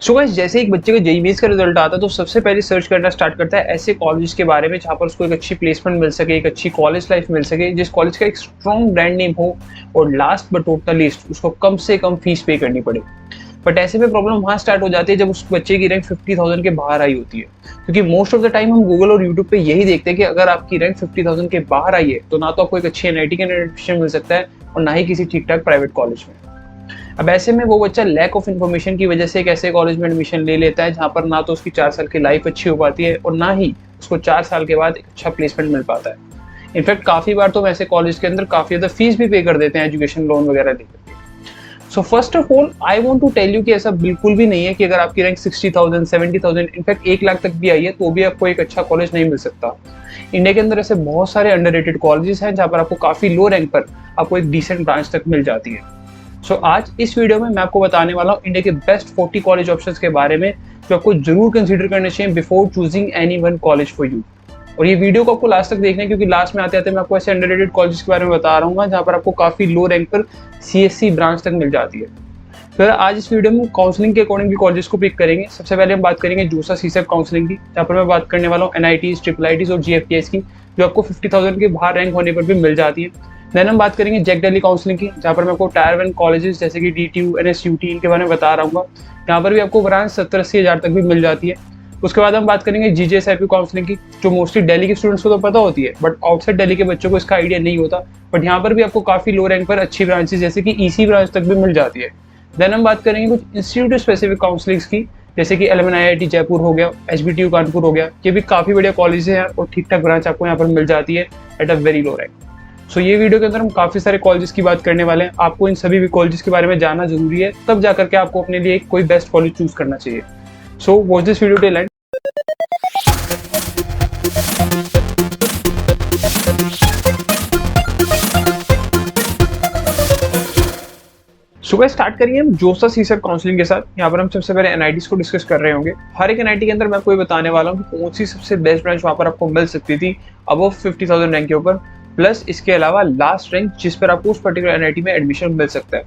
So guys जैसे एक बच्चे का जेईई मेंस का रिजल्ट आता है तो सबसे पहले सर्च करना स्टार्ट करता है ऐसे कॉलेज के बारे में जहाँ पर उसको एक अच्छी प्लेसमेंट मिल सके, एक अच्छी कॉलेज लाइफ मिल सके, जिस कॉलेज का एक स्ट्रॉन्ग ब्रांड नेम हो और last but not the least उसको कम से कम फीस पे करनी पड़े। बट ऐसे में प्रॉब्लम वहाँ स्टार्ट हो जाती है जब उस बच्चे की रैंक 50,000 के बाहर आई होती है, क्योंकि मोस्ट ऑफ द टाइम हम गूगल और यूट्यूब पे यही देखते हैं कि अगर आपकी रैंक 50,000 के बाहर आई है तो ना तो आपको एक अच्छी एनआईटी के एडमिशन मिल सकता है और ना ही किसी ठीक ठाक प्राइवेट कॉलेज में। अब ऐसे में वो बच्चा लैक ऑफ इन्फॉर्मेशन की वजह से एक ऐसे कॉलेज में एडमिशन ले लेता है जहाँ पर ना तो उसकी 4 साल की लाइफ अच्छी हो पाती है और ना ही उसको 4 साल के बाद एक अच्छा प्लेसमेंट मिल पाता है। इनफैक्ट काफी बार तो वैसे कॉलेज के अंदर काफी ज्यादा फीस भी पे कर देते हैं एजुकेशन लोन वगैरह लेकर। So first of all I want to tell you कि ऐसा बिल्कुल भी नहीं है कि अगर आपकी रैंक 60,000 70,000 इनफैक्ट 1 लाख तक भी आई है तो भी आपको एक अच्छा कॉलेज नहीं मिल सकता। इंडिया के अंदर ऐसे बहुत सारे अंडररेटेड कॉलेजेस हैं जहाँ पर आपको काफी लो रैंक पर आपको एक डिसेंट ब्रांच तक मिल जाती है। सो आज इस वीडियो में मैं आपको बताने वाला हूँ इंडिया के बेस्ट 40 कॉलेज ऑप्शंस के बारे में जो आपको जरूर कंसीडर करने चाहिए before choosing any one college for you. और ये वीडियो को आपको लास्ट तक देखना है क्योंकि लास्ट में आते आते मैं आपको ऐसे अंडररेटेड कॉलेज के बारे में बता रहा हूँ जहाँ पर आपको काफी लो रैंक पर सीएससी ब्रांच तक मिल जाती है। फिर आज इस वीडियो में काउंसलिंग के अकॉर्डिंग भी कॉलेज को पिक करेंगे। सबसे पहले हम बात करेंगे जोसा सीसेट काउंसलिंग की, जहाँ पर मैं बात करने वाला हूँ एनआईटीज, ट्रिपल आईटीज और जीएफटीएस की जो आपको 50,000 के बाहर रैंक होने पर भी मिल जाती है। देन हम बात करेंगे जैक दिल्ली काउंसलिंग की, जहाँ पर मैं आपको टायर 1 कॉलेजेस जैसे कि डीटीयू, एनएसयूटी इनके बारे में बता रहा हूँ। यहाँ पर भी आपको ब्रांच 70-80 हज़ार तक भी मिल जाती है। उसके बाद हम बात करेंगे जीजेएसआईपी काउंसलिंग की, जो मोस्टली दिल्ली के स्टूडेंट्स को तो पता होती है बट आउटसाइड दिल्ली के बच्चों को इसका आइडिया नहीं होता। बट यहाँ पर भी आपको काफी लो रैंक पर अच्छी ब्रांचेस जैसे कि ईसी ब्रांच तक भी मिल जाती है। देन हम बात करेंगे कुछ इंस्टीट्यूट स्पेसिफिक काउंसलिंग्स की, जैसे कि एलएमएन आईआईटी जयपुर हो गया, एचबीटीयू कानपुर हो गया। ये भी काफी बढ़िया कॉलेज है और ठीक ठाक ब्रांच आपको यहाँ पर मिल जाती है at a very low rank. So ये वीडियो के अंदर हम काफी सारे कॉलेजेस की बात करने वाले हैं। आपको इन सभी भी कॉलेजेस के बारे में जानना जरूरी है, तब जाकर के आपको अपने लिए कोई बेस्ट कॉलेज चूज करना चाहिए। So watch this video till and. सुबह स्टार्ट करिए हम जोसा सीसेट काउंसलिंग के साथ। यहाँ पर हम सबसे पहले एनआईटीज को डिस्कस कर रहे होंगे। हर एक एनआईटी के अंदर मैं आपको ये बताने वाला हूँ कि कौन सी सबसे बेस्ट ब्रांच वहाँ पर आपको मिल सकती थी अबव 50,000 रैंक के ऊपर, प्लस इसके अलावा लास्ट रैंक जिस पर आपको उस पर्टिकुलर एनआईटी में एडमिशन मिल सकता है।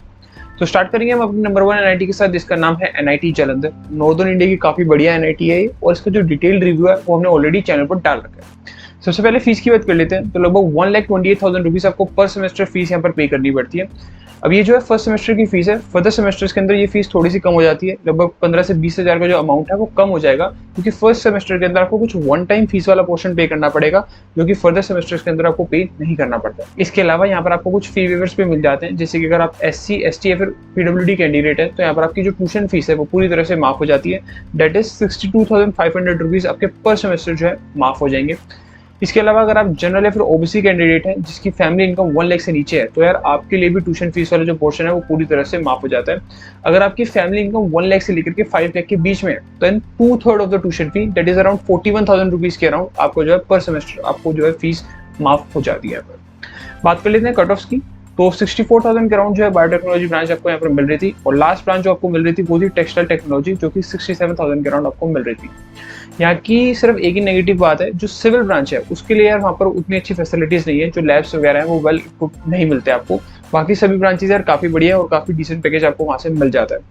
तो स्टार्ट करेंगे हम अपने नंबर 1 एनआईटी के साथ जिसका नाम है एनआईटी जालंधर। नॉर्दर्न इंडिया की काफी बढ़िया एनआईटी है और इसका जो डिटेल्ड रिव्यू है वो हमने ऑलरेडी चैनल पर डाल रखा है। सबसे पहले फीस की बात कर लेते हैं तो लगभग 1,28,000 रुपीज आपको पर सेमेस्टर फीस यहाँ पर पे करनी पड़ती है। अब ये जो है फर्स्ट सेमेस्टर की फीस है। फर्दर सेमेस्टर्स के अंदर ये फीस थोड़ी सी कम हो जाती है, लगभग 15 से 20 हज़ार का जो अमाउंट है वो कम हो जाएगा, क्योंकि फर्स्ट सेमेस्टर के अंदर आपको कुछ वन टाइम फीस वाला पोर्शन पे करना पड़ेगा जो कि फर्दर सेमेस्टर्स के अंदर आपको पे नहीं करना पड़ता। इसके अलावा यहाँ पर आपको कुछ फी वेवर्स पे मिल जाते हैं, जैसे कि अगर आप SC ST या फिर PWD कैंडिडेट है तो यहाँ पर आपकी जो ट्यूशन फीस है वो पूरी तरह से माफ हो जाती है। डेट इज 62,500 रुपीज आपके पर सेमेस्टर जो है माफ हो जाएंगे। इसके अलावा अगर आप जनरल या फिर ओबीसी कैंडिडेट हैं जिसकी फैमिली इनकम 1 लाख से नीचे है तो यार आपके लिए भी ट्यूशन फीस वाला जो पोर्शन है वो पूरी तरह से माफ हो जाता है। अगर आपकी फैमिली इनकम 1 लाख से लेकर के 5 लाख के बीच में है तो इन 2/3 of the tuition fee that is around 41,000 rupees के अराउंड आपको जो है पर सेमेस्टर आपको जो है फीस माफ हो जाती है। बात कर लेते हैं कट ऑफ्स की, तो 64,000 के अराउंड जो है बायोटेक्नोलॉजी ब्रांच आपको यहाँ पर मिल रही थी और लास्ट ब्रांच जो आपको मिल रही थी वो थी टेक्सटाइल टेक्नोलॉजी जो कि 67,000 के अराउंड आपको मिल रही थी। यहाँ की सिर्फ एक ही नेगेटिव बात है, जो सिविल ब्रांच है उसके लिए यार वहाँ पर उतनी अच्छी फैसिलिटीज नहीं है, जो लैब्स वगैरह है वो वेल इक्विप्ड नहीं मिलते आपको। बाकी सभी ब्रांचेस यार काफी बढ़िया है और काफी डिसेंट पैकेज आपको वहाँ से मिल जाता है।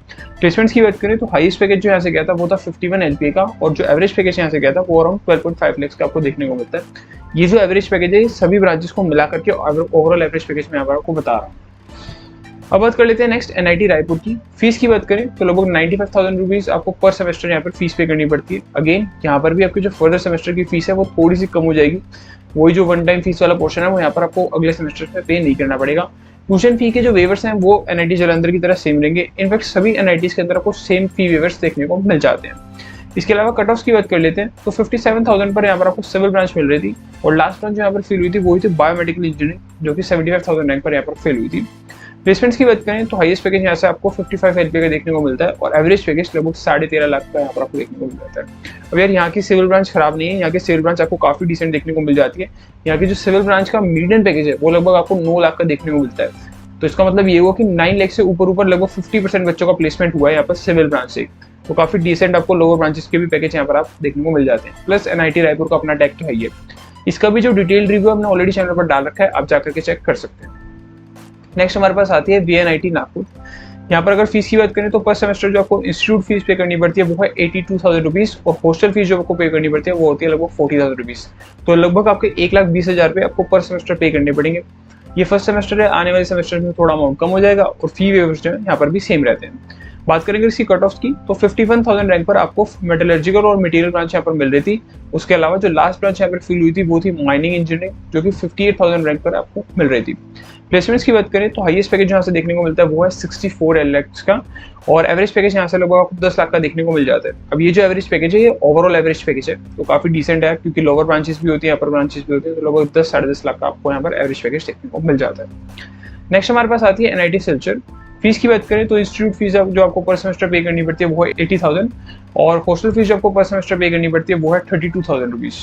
प्लेसमेंट्स की बात करें तो हाईएस्ट पैकेज जो यहाँ से गया था वो था 51 LPA का और जो एवरेज पैकेज यहाँ से गया था वो अराउंड 12.5 लाख का आपको देखने को मिलता है। ये जो एवरेज पैकेज है सभी ब्रांचेस को मिला करके ओवरऑल एवरेज पैकेज में यहाँ आपको बता रहा हूँ। अब बात कर लेते हैं नेक्स्ट एनआईटी रायपुर की। फीस की बात करें तो लगभग 95,000 रुपीज आपको पर सेमेस्टर यहाँ पर फीस पे करनी पड़ती है। अगेन यहाँ पर भी आपकी जो फर्दर सेमेस्टर की फीस है वो थोड़ी सी कम हो जाएगी। वही जो वन टाइम फीस वाला पोर्शन है वो यहाँ पर आपको अगले सेमेस्टर में पे नहीं करना पड़ेगा। ट्यूशन फी के जो वेवर्स हैं वो एनआईटी जालंधर की तरह सेम रहेंगे। इनफैक्ट सभी एनआईटीज के अंदर आपको सेम फी वेवर्स देखने को मिल जाते हैं। इसके अलावा कट ऑफ की बात कर लेते हैं तो 57,000 पर यहाँ पर आपको सिविल ब्रांच मिल रही थी और लास्ट ब्रांच जो यहाँ पर फेल हुई थी वो थी बायोमेडिकल इंजीनियरिंग जो कि 75,000 रैंक पर यहाँ पर फेल हुई थी। प्लेसमेंट्स की बात करें तो हाईएस्ट पैकेज यहाँ से आपको 55 LPA का देखने को मिलता है और एवरेज पैकेज लगभग 13.5 लाख का यहाँ पर आपको देखने को मिल जाता है। अब यार यहाँ की सिविल ब्रांच खराब नहीं है, यहाँ की सिविल ब्रांच आपको काफी डिसेंट देखने को मिल जाती है। यहाँ की जो सिविल ब्रांच का मीडियन पैकेज है वो लगभग आपको 9 लाख का देखने को मिलता है। तो इसका मतलब ये हुआ कि 9 लाख से ऊपर लगभग 50% बच्चों का प्लेसमेंट हुआ है यहाँ पर सिविल ब्रांच से। तो काफी डिसेंट आपको लोअर ब्रांचेस के भी पैकेज यहाँ पर आप देखने को मिल जाते हैं। प्लस एनआईटी रायपुर का अपना टैग तो है ही है। इसका भी जो डिटेल रिव्यू हमने ऑलरेडी चैनल पर डाल रखा है, आप जाकर के चेक कर सकते हैं। नेक्स्ट हमारे पास आती है VNIT नागपुर। यहाँ पर अगर फीस की बात करें तो पर सेमेस्टर जो आपको इंस्टीट्यूट फीस पे करनी पड़ती है वो है 82,000 रुपीज़ और हॉस्टल फीस जो आपको पे करनी पड़ती है वो होती है लगभग 40,000 रुपीज़। तो लगभग आपके 1,20,000 रुपये आपको पर सेमेस्टर पे करने पड़ेंगे। ये फर्स्ट सेमेस्टर है, आने वाले सेमेस्टर में थोड़ा अमाउंट कम हो जाएगा और फी वेवर्स जो है यहाँ पर भी सेम रहते हैं। बात करेंगे इसकी कट ऑफ की तो 51,000 रैंक पर आपको मेटलर्जिकल और मटेरियल ब्रांच यहाँ पर मिल रही थी। उसके अलावा जो लास्ट ब्रांच यहाँ पर फिल हुई थी वो थी माइनिंग इंजीनियरिंग, जो कि 58,000 रैंक पर आपको मिल रही थी। प्लेसमेंट्स की बात करें तो हाईएस्ट पैकेज यहाँ से देखने को मिलता है वो है 64 लाख का और एवरेज पैकेज यहाँ से लगभग आपको 10 लाख का देखने को मिल जाता है। अब ये जो एवरेज पैकेज है ये ओवरऑल एवरेज पैकेज है, तो काफी डिसेंट है क्योंकि लोअर ब्रांचेस भी होती है, अपर ब्रांचेस भी होती है, तो लगभग 10-10.5 लाख का आपको यहाँ पर एवरेज पैकेज देखने को मिल जाता है। नेक्स्ट हमारे पास आती है एनआईटी सिलचर। फीस की बात करें तो इंस्टीट्यूट फीस जो आपको पर सेमेस्टर पे करनी पड़ती है वो है 80,000 और हॉस्टल फीस जो आपको पर सेमेस्टर पे करनी पड़ती है वो है 32,000 रुपीज़।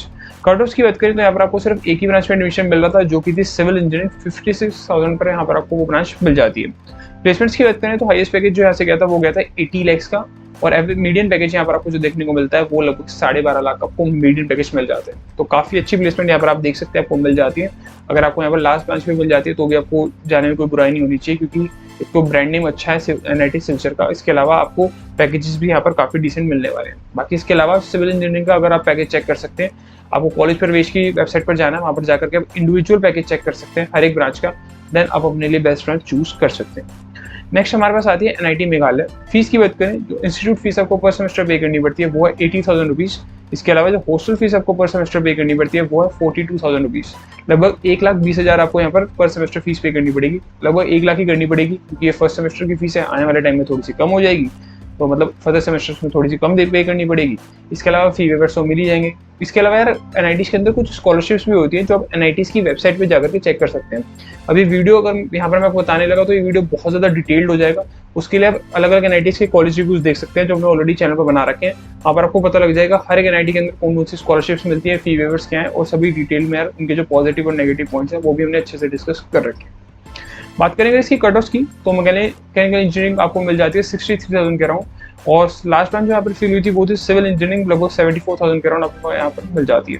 कट ऑफ की बात करें तो यहाँ पर आपको सिर्फ एक ही ब्रांच में एडमिशन मिल रहा था जो कि थी सिविल इंजीनियरिंग, 56,000 पर यहाँ पर आपको वो ब्रांच मिल जाती है। प्लेसमेंट्स की बात करें तो हाईएस्ट पैकेज जो यहाँ से गया था वो गया था 80 लाख का और मीडियन पैकेज यहाँ पर आपको जो देखने को मिलता है वो लगभग 12.5 लाख आपको मीडियन पैकेज मिल जाता है। तो काफी अच्छी प्लेसमेंट यहाँ पर आप देख सकते हैं आपको मिल जाती है। अगर आपको यहाँ पर लास्ट ब्रांच में मिल जाती है तो भी आपको जाने में कोई बुराई नहीं होनी चाहिए क्योंकि एक तो ब्रांड नेम अच्छा है एनआईटी सिलचर का, इसके अलावा आपको पैकेजेस भी यहाँ पर काफी डिसेंट मिलने वाले हैं। बाकी इसके अलावा सिविल इंजीनियरिंग का अगर आप पैकेज चेक कर सकते हैं, आपको कॉलेज प्रवेश की वेबसाइट पर जाना है, वहाँ पर जाकर के आप इंडिविजुअल पैकेज चेक कर सकते हैं हर एक ब्रांच का, देन आप अपने लिए बेस्ट ब्रांच चूज कर सकते हैं। नेक्स्ट हमारे पास आती है एनआईटी मेघालय। फीस की बात करें जो इंस्टीट्यूट फीस आपको पर सेमेस्टर पे करनी पड़ती है वो है 80,000 रुपीज़। इसके अलावा जो हॉस्टल फीस आपको पर सेमेस्टर पे करनी पड़ती है वो है 42,000 रुपीज़। लगभग 1,20,000 आपको यहाँ पर सेमेस्टर फीस पे करनी पड़ेगी, लगभग 1 लाख ही करनी पड़ेगी क्योंकि ये फर्स्ट सेमेस्टर की फीस है, आने वाले टाइम में थोड़ी सी कम हो जाएगी, तो मतलब फर्दर सेमेस्टर्स में थोड़ी सी कम पे करनी पड़ेगी। इसके अलावा फी वेवर्स तो मिल ही जाएंगे। इसके अलावा यार एनआईटीज़ के अंदर कुछ स्कॉलरशिप्स भी होती हैं जो आप एनआईटीज़ की वेबसाइट पे जाकर के चेक कर सकते हैं। अभी वीडियो अगर यहाँ पर मैं आपको बताने लगा तो ये वीडियो बहुत ज़्यादा डिटेल्ड हो जाएगा, उसके लिए आप अलग अलग एनआईटीज़ के कॉलेज रिव्यूज देख सकते हैं जो हमने ऑलरेडी चैनल पर बना रखे हैं। वहाँ पर आपको पता लग जाएगा हर एक एनआईटी के अंदर कौन कौन सी स्कॉलरशिप्स मिलती है, फी वेवर्स क्या है और सभी डिटेल में यार उनके जो पॉजिटिव और नेगेटिव पॉइंट्स हैं वो भी हमने अच्छे से डिस्कस कर रखे हैं। बात करेंगे इसकी कट ऑफ की तो मैकेनिकल इंजीनियरिंग आपको मिल जाती है 63,000 के अराउंड और लास्ट ब्रांच जो यहाँ पर फिल हुई थी वो थी सिविल इंजीनियरिंग, लगभग 74,000 के अराउंड आपको यहाँ पर मिल जाती है।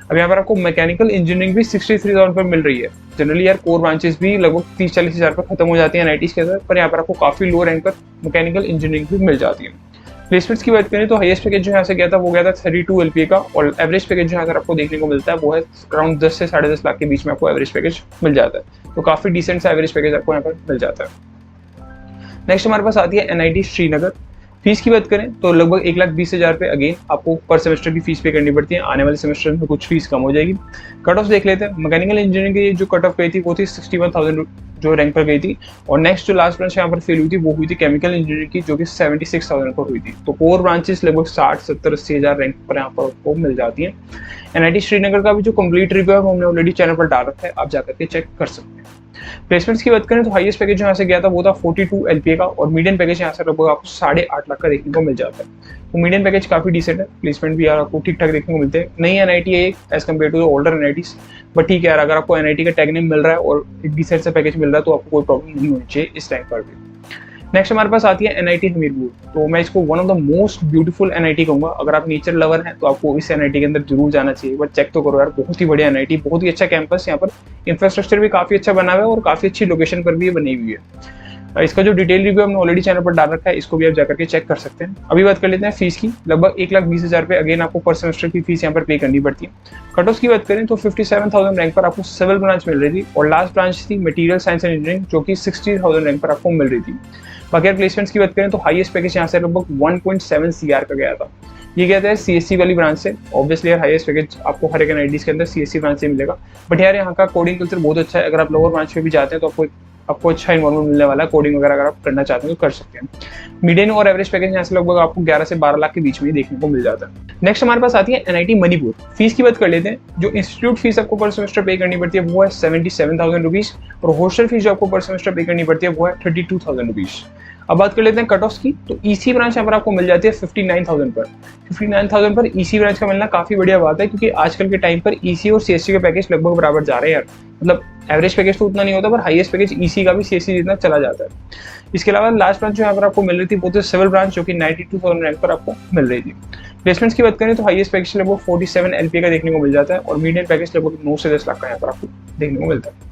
अब यहाँ पर आपको मैकेनिकल इंजीनियरिंग भी 63,000 पर मिल रही है। जनरली यार कोर ब्रांचेस भी लगभग 30-40 हज़ार पर खत्म हो जाती है एनआईटीज़ के अंदर, पर यहाँ पर आपको काफी लो रैंक पर मैकेनिकल इंजीनियरिंग भी मिल जाती है। प्लेसमेंट्स की बात करें तो हाईएस्ट पैकेज जो यहाँ से गया था वो गया था 32 LPA का और एवरेज पैकेज जो यहाँ आपको देखने को मिलता है वो है अराउंड 10 से 10.5 लाख के बीच में आपको एवरेज पैकेज मिल जाता है। तो काफी डिसेंट सा एवरेज पैकेज आपको यहाँ पर मिल जाता है। नेक्स्ट हमारे पास आती है एनआईटी श्रीनगर। फीस की बात करें तो लगभग 1,20,000 रुपये अगेन आपको पर सेमेस्टर की फीस पे करनी पड़ती है। आने वाले सेमेस्टर में कुछ फीस कम हो जाएगी। कट ऑफ देख लेते हैं। मैकेनिकल इंजीनियरिंग की जो कट ऑफ गई थी वो थी 61,000 जो रैंक पर गई थी और नेक्स्ट जो लास्ट ब्रांच यहाँ पर फेल हुई थी वो हुई थी केमिकल इंजीनियरिंग की जो कि 76,000 पर हुई थी। तो कोर ब्रांचेस लगभग 60-70-80 हज़ार रैंक पर यहाँ पर आपको मिल जाती है। एनआईटी श्रीनगर का भी जो कंप्लीट रिव्यू है वो हमने ऑलरेडी चैनल पर डाल रखा है, आप जाकर के चेक कर सकते हैं। प्लेसमेंट्स की बात करें तो हाईएस्ट पैकेज यहाँ से गया था वो था 42 LPA का और मीडियन पैकेज यहाँ से लगभग आपको 8.5 लाख का देखने को मिल जाता है। तो मीडियन पैकेज काफी डिसेंट है, प्लेसमेंट भी यार आपको ठीक ठाक देखने को मिलते हैं। नई एनआईटी है as compare to older NITs, but ठीक है यार अगर आपको एनआईटी का टैग नेम मिल रहा है और एक डिसेंट सा पैकेज मिल रहा है तो आपको कोई प्रॉब्लम नहीं होनी चाहिए इस टाइम पर भी। नेक्स्ट हमारे पास आती है एनआईटी हमीरपुर। तो मैं इसको one of the most beautiful NIT कहूंगा। अगर आप नेचर लवर हैं तो आपको इस एनआईटी के अंदर जरूर जाना चाहिए, बट चेक तो करो यार, बहुत ही बढ़िया एनआईटी, बहुत ही अच्छा कैंपस, यहाँ पर इंफ्रास्ट्रक्चर भी काफी अच्छा बना हुआ है और काफी अच्छी लोकेशन पर भी बनी हुई है। इसका जो डिटेल रिव्यू हमने ऑलरेडी चैनल पर डाल रखा है, इसको भी आप जाकर के चेक कर सकते हैं। अभी बात कर लेते हैं फीस की। लगभग 1,20,000 रुपये अगेन आपको पर सेमेस्टर की फीस यहाँ पर पे करनी पड़ती है। कट ऑफ की बात करें तो 57,000 रैंक पर आपको सिविल ब्रांच मिल रही थी और लास्ट ब्रांच थी मटेरियल साइंस एंड इंजीनियरिंग जो कि 60,000 रैंक पर आपको मिल रही थी। बाकी यार प्लेसमेंट्स की बात करें तो हाईएस्ट पैकेज यहाँ से लगभग 1.7 CR का गया था। ये कहते हैं CSC वाली ब्रांच से। ऑब्वियसली यार हाईएस्ट पैकेज आपको हर एक एनआईटीज़ के अंदर CSC ब्रांच से मिलेगा, बट यार यहाँ का कोडिंग कल्चर बहुत अच्छा है। अगर आप लोअर ब्रांच में भी जाते हैं तो आपको अच्छा इन्वॉल्वमेंट मिलने वाला है। कोडिंग वगैरह अगर आप करना चाहते हैं तो कर सकते हैं। मीडियन और एवरेज पैकेज यहाँ से लगभग आपको 11 से 12 लाख के बीच में ही देखने को मिल जाता है। नेक्स्ट हमारे पास आती है एनआईटी मणिपुर। फीस की बात कर लेते हैं। जो इंस्टीट्यूट फीस आपको पर सेमेस्टर पे करनी पड़ती है वो है 77,000 रुपीज और हॉस्टल फीस जो आपको पर सेमेस्टर पे करनी पड़ती है वो है 32,000 रुपीज। अब बात कर लेते हैं कट ऑफ की। तो ईसी ब्रांच यहाँ पर आपको मिल जाती है 59,000 पर। 59,000 पर ईसी ब्रांच का मिलना काफी बढ़िया बात है क्योंकि आजकल के टाइम पर ईसी और सीएससी के पैकेज लगभग बराबर जा रहे हैं यार। मतलब एवरेज पैकेज तो उतना नहीं होता पर हाईएस्ट पैकेज ईसी का भी सीएससी जितना चला जाता है। इसके अलावा लास्ट ब्रांच जो यहाँ पर आपको मिल रही थी वो थी सिविल ब्रांच जो कि 92,000 रैंक पर आपको मिल रही थी। प्लेसमेंट्स की बात करें तो हाईएस्ट पैकेज लगभग 47 LPA का देखने को मिल जाता है और मीडियन पैकेज लगभग 9 से 10 लाख का यहाँ पर आपको देखने को मिलता है।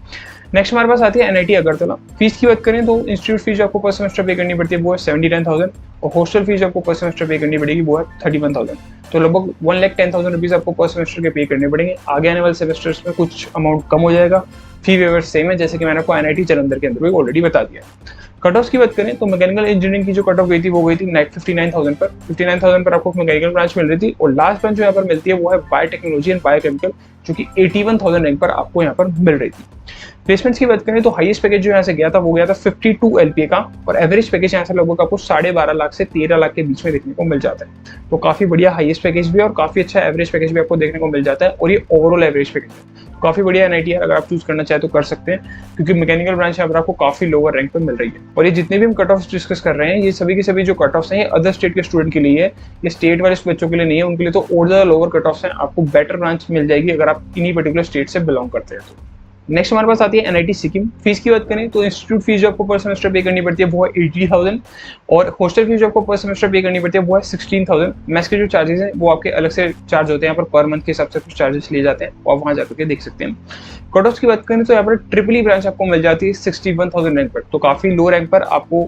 नेक्स्ट हमारे पास आती है एनआईटी अगरतला। फीस की बात करें तो इंस्टीट्यूट फीस जो आपको पर सेमेस्टर पे करनी पड़ती है वो है 79,000 और हॉस्टल फीस जो आपको पर सेमेस्टर पे करनी पड़ेगी वो है 31,000। तो लगभग 1,10,000 रुपीज़ आपको पर सेमेस्टर के पे करने पड़ेंगे। आगे आने वाले सेमेस्टर्स में कुछ अमाउंट कम हो जाएगा। फी वेवर सेम है जैसे कि मैंने आपको एनआईटी जालंधर के अंदर भी ऑलरेडी बता दिया। कट ऑफ की बात करें तो मैकेनिकल इंजीनियरिंग की जो कट ऑफ गई थी वो गई थी 59,000 पर। 59,000 पर आपको मैकेनिकल ब्रांच मिल रही थी और लास्ट ब्रांच जो यहाँ पर मिलती है वो है बायोटेक्नोलॉजी एंड बायोकेमिकल, जो कि 81,000 रैंक पर आपको यहाँ पर मिल रही थी। प्लेसमेंट्स की बात करें तो हाईएस्ट पैकेज जो यहाँ से गया था वो गया था 52 LPA का और एवरेज पैकेज यहाँ से लगभग आपको 12.5 लाख से 13 लाख के बीच में देखने को मिल जाता है। तो काफी बढ़िया हाईएस्ट पैकेज भी है और काफी अच्छा एवरेज पैकेज भी आपको देखने को मिल जाता है और ये ओवरऑल एवरेज पैकेज है। तो काफी बढ़िया एनआईटी है, अगर आप चूज करना चाहे तो कर सकते हैं क्योंकि मैकेनिकल ब्रांच यहाँ पर आपको काफी लोअर रैंक पर मिल रही है। और ये जितने भी हम कट ऑफ डिस्कस कर रहे हैं ये सभी के सभी जो कट ऑफ हैं ये अदर स्टेट के स्टूडेंट के लिए है, ये स्टेट वाले बच्चों के लिए नहीं है। उनके लिए तो और ज्यादा लोअर कट ऑफ हैं, आपको बेटर ब्रांच मिल जाएगी अगर आप इन्हीं पर्टिकुलर स्टेट से बिलोंग करते हैं तो। नेक्स्ट हमारे पास आती है एनआईटी सिक्किम। फीस की बात करें तो इंस्टीट्यूट फीस जो आपको पर सेमेस्टर पे करनी पड़ती है वो है 80,000 और हॉस्टल फीस जो आपको पर सेमेस्टर पे करनी पड़ती है वो है 16,000। मैथ्स के जो चार्जेस हैं वो आपके अलग से चार्ज होते हैं, यहाँ पर मंथ के हिसाब से कुछ चार्जेस लिए जाते हैं, वो आप वहाँ जाकर के देख सकते हैं। कट ऑफ की बात करें तो यहाँ पर ट्रिपल ब्रांच आपको मिल जाती है 61,000 रैंक पर, तो काफी लो रैंक पर आपको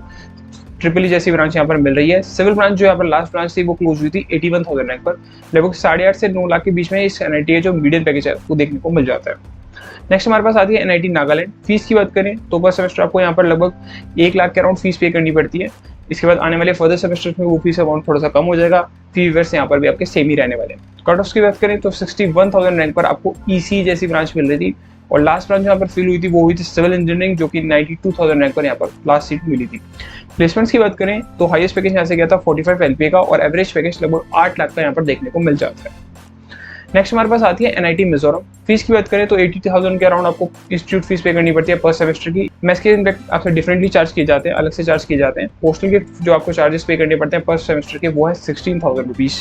ट्रिपल जैसी ब्रांच यहाँ पर मिल रही है। सिविल ब्रांच जो यहाँ पर लास्ट ब्रांच थी वो क्लोज हुई थी 81,000 रैंक पर, लगभग 8.5 से 9 लाख के बीच में इस एनआईटी जो मीडियम पैकेज है वो देखने को मिल जाता है। नेक्स्ट हमारे पास आती है एनआईटी नागालैंड। फीस की बात करें तो पर सेमेस्टर आपको यहाँ पर लगभग 1 लाख के अराउंड फीस पे करनी पड़ती है। इसके बाद आने वाले फर्दर सेमेस्टर्स में वो फीस अमाउंट थोड़ा सा कम हो जाएगा, फी वेवर्स यहाँ पर भी आपके सेम ही रहने वाले हैं। कट ऑफ की बात करें तो 61,000 रैंक पर आपको ईसी जैसी ब्रांच मिल रही थी और लास्ट ब्रांच यहाँ पर फिल हुई थी वो हुई थी सिविल इंजीनियरिंग, जो कि 92,000 रैंक पर यहाँ पर लास्ट सीट मिली थी। प्लेसमेंट्स की बात करें तो हाईएस्ट पैकेज यहाँ से गया था 45 LPA का और एवरेज पैकेज लगभग 8 लाख का यहाँ पर देखने को मिल जाता है। नेक्स्ट हमारे पास आती है एनआईटी मिजोरम। फीस की बात करें तो 80,000 के अराउंड आपको इंस्टीट्यूट फीस पे करनी पड़ती है पर सेमेस्टर की। मैथ्स के इनफैक्ट आपसे डिफरेंटली चार्ज किए जाते हैं, अलग से चार्ज किए जाते हैं। हॉस्टल के जो आपको चार्जेस पे करने पड़ते हैं पर सेमेस्टर के वो है 16,000 रुपीज।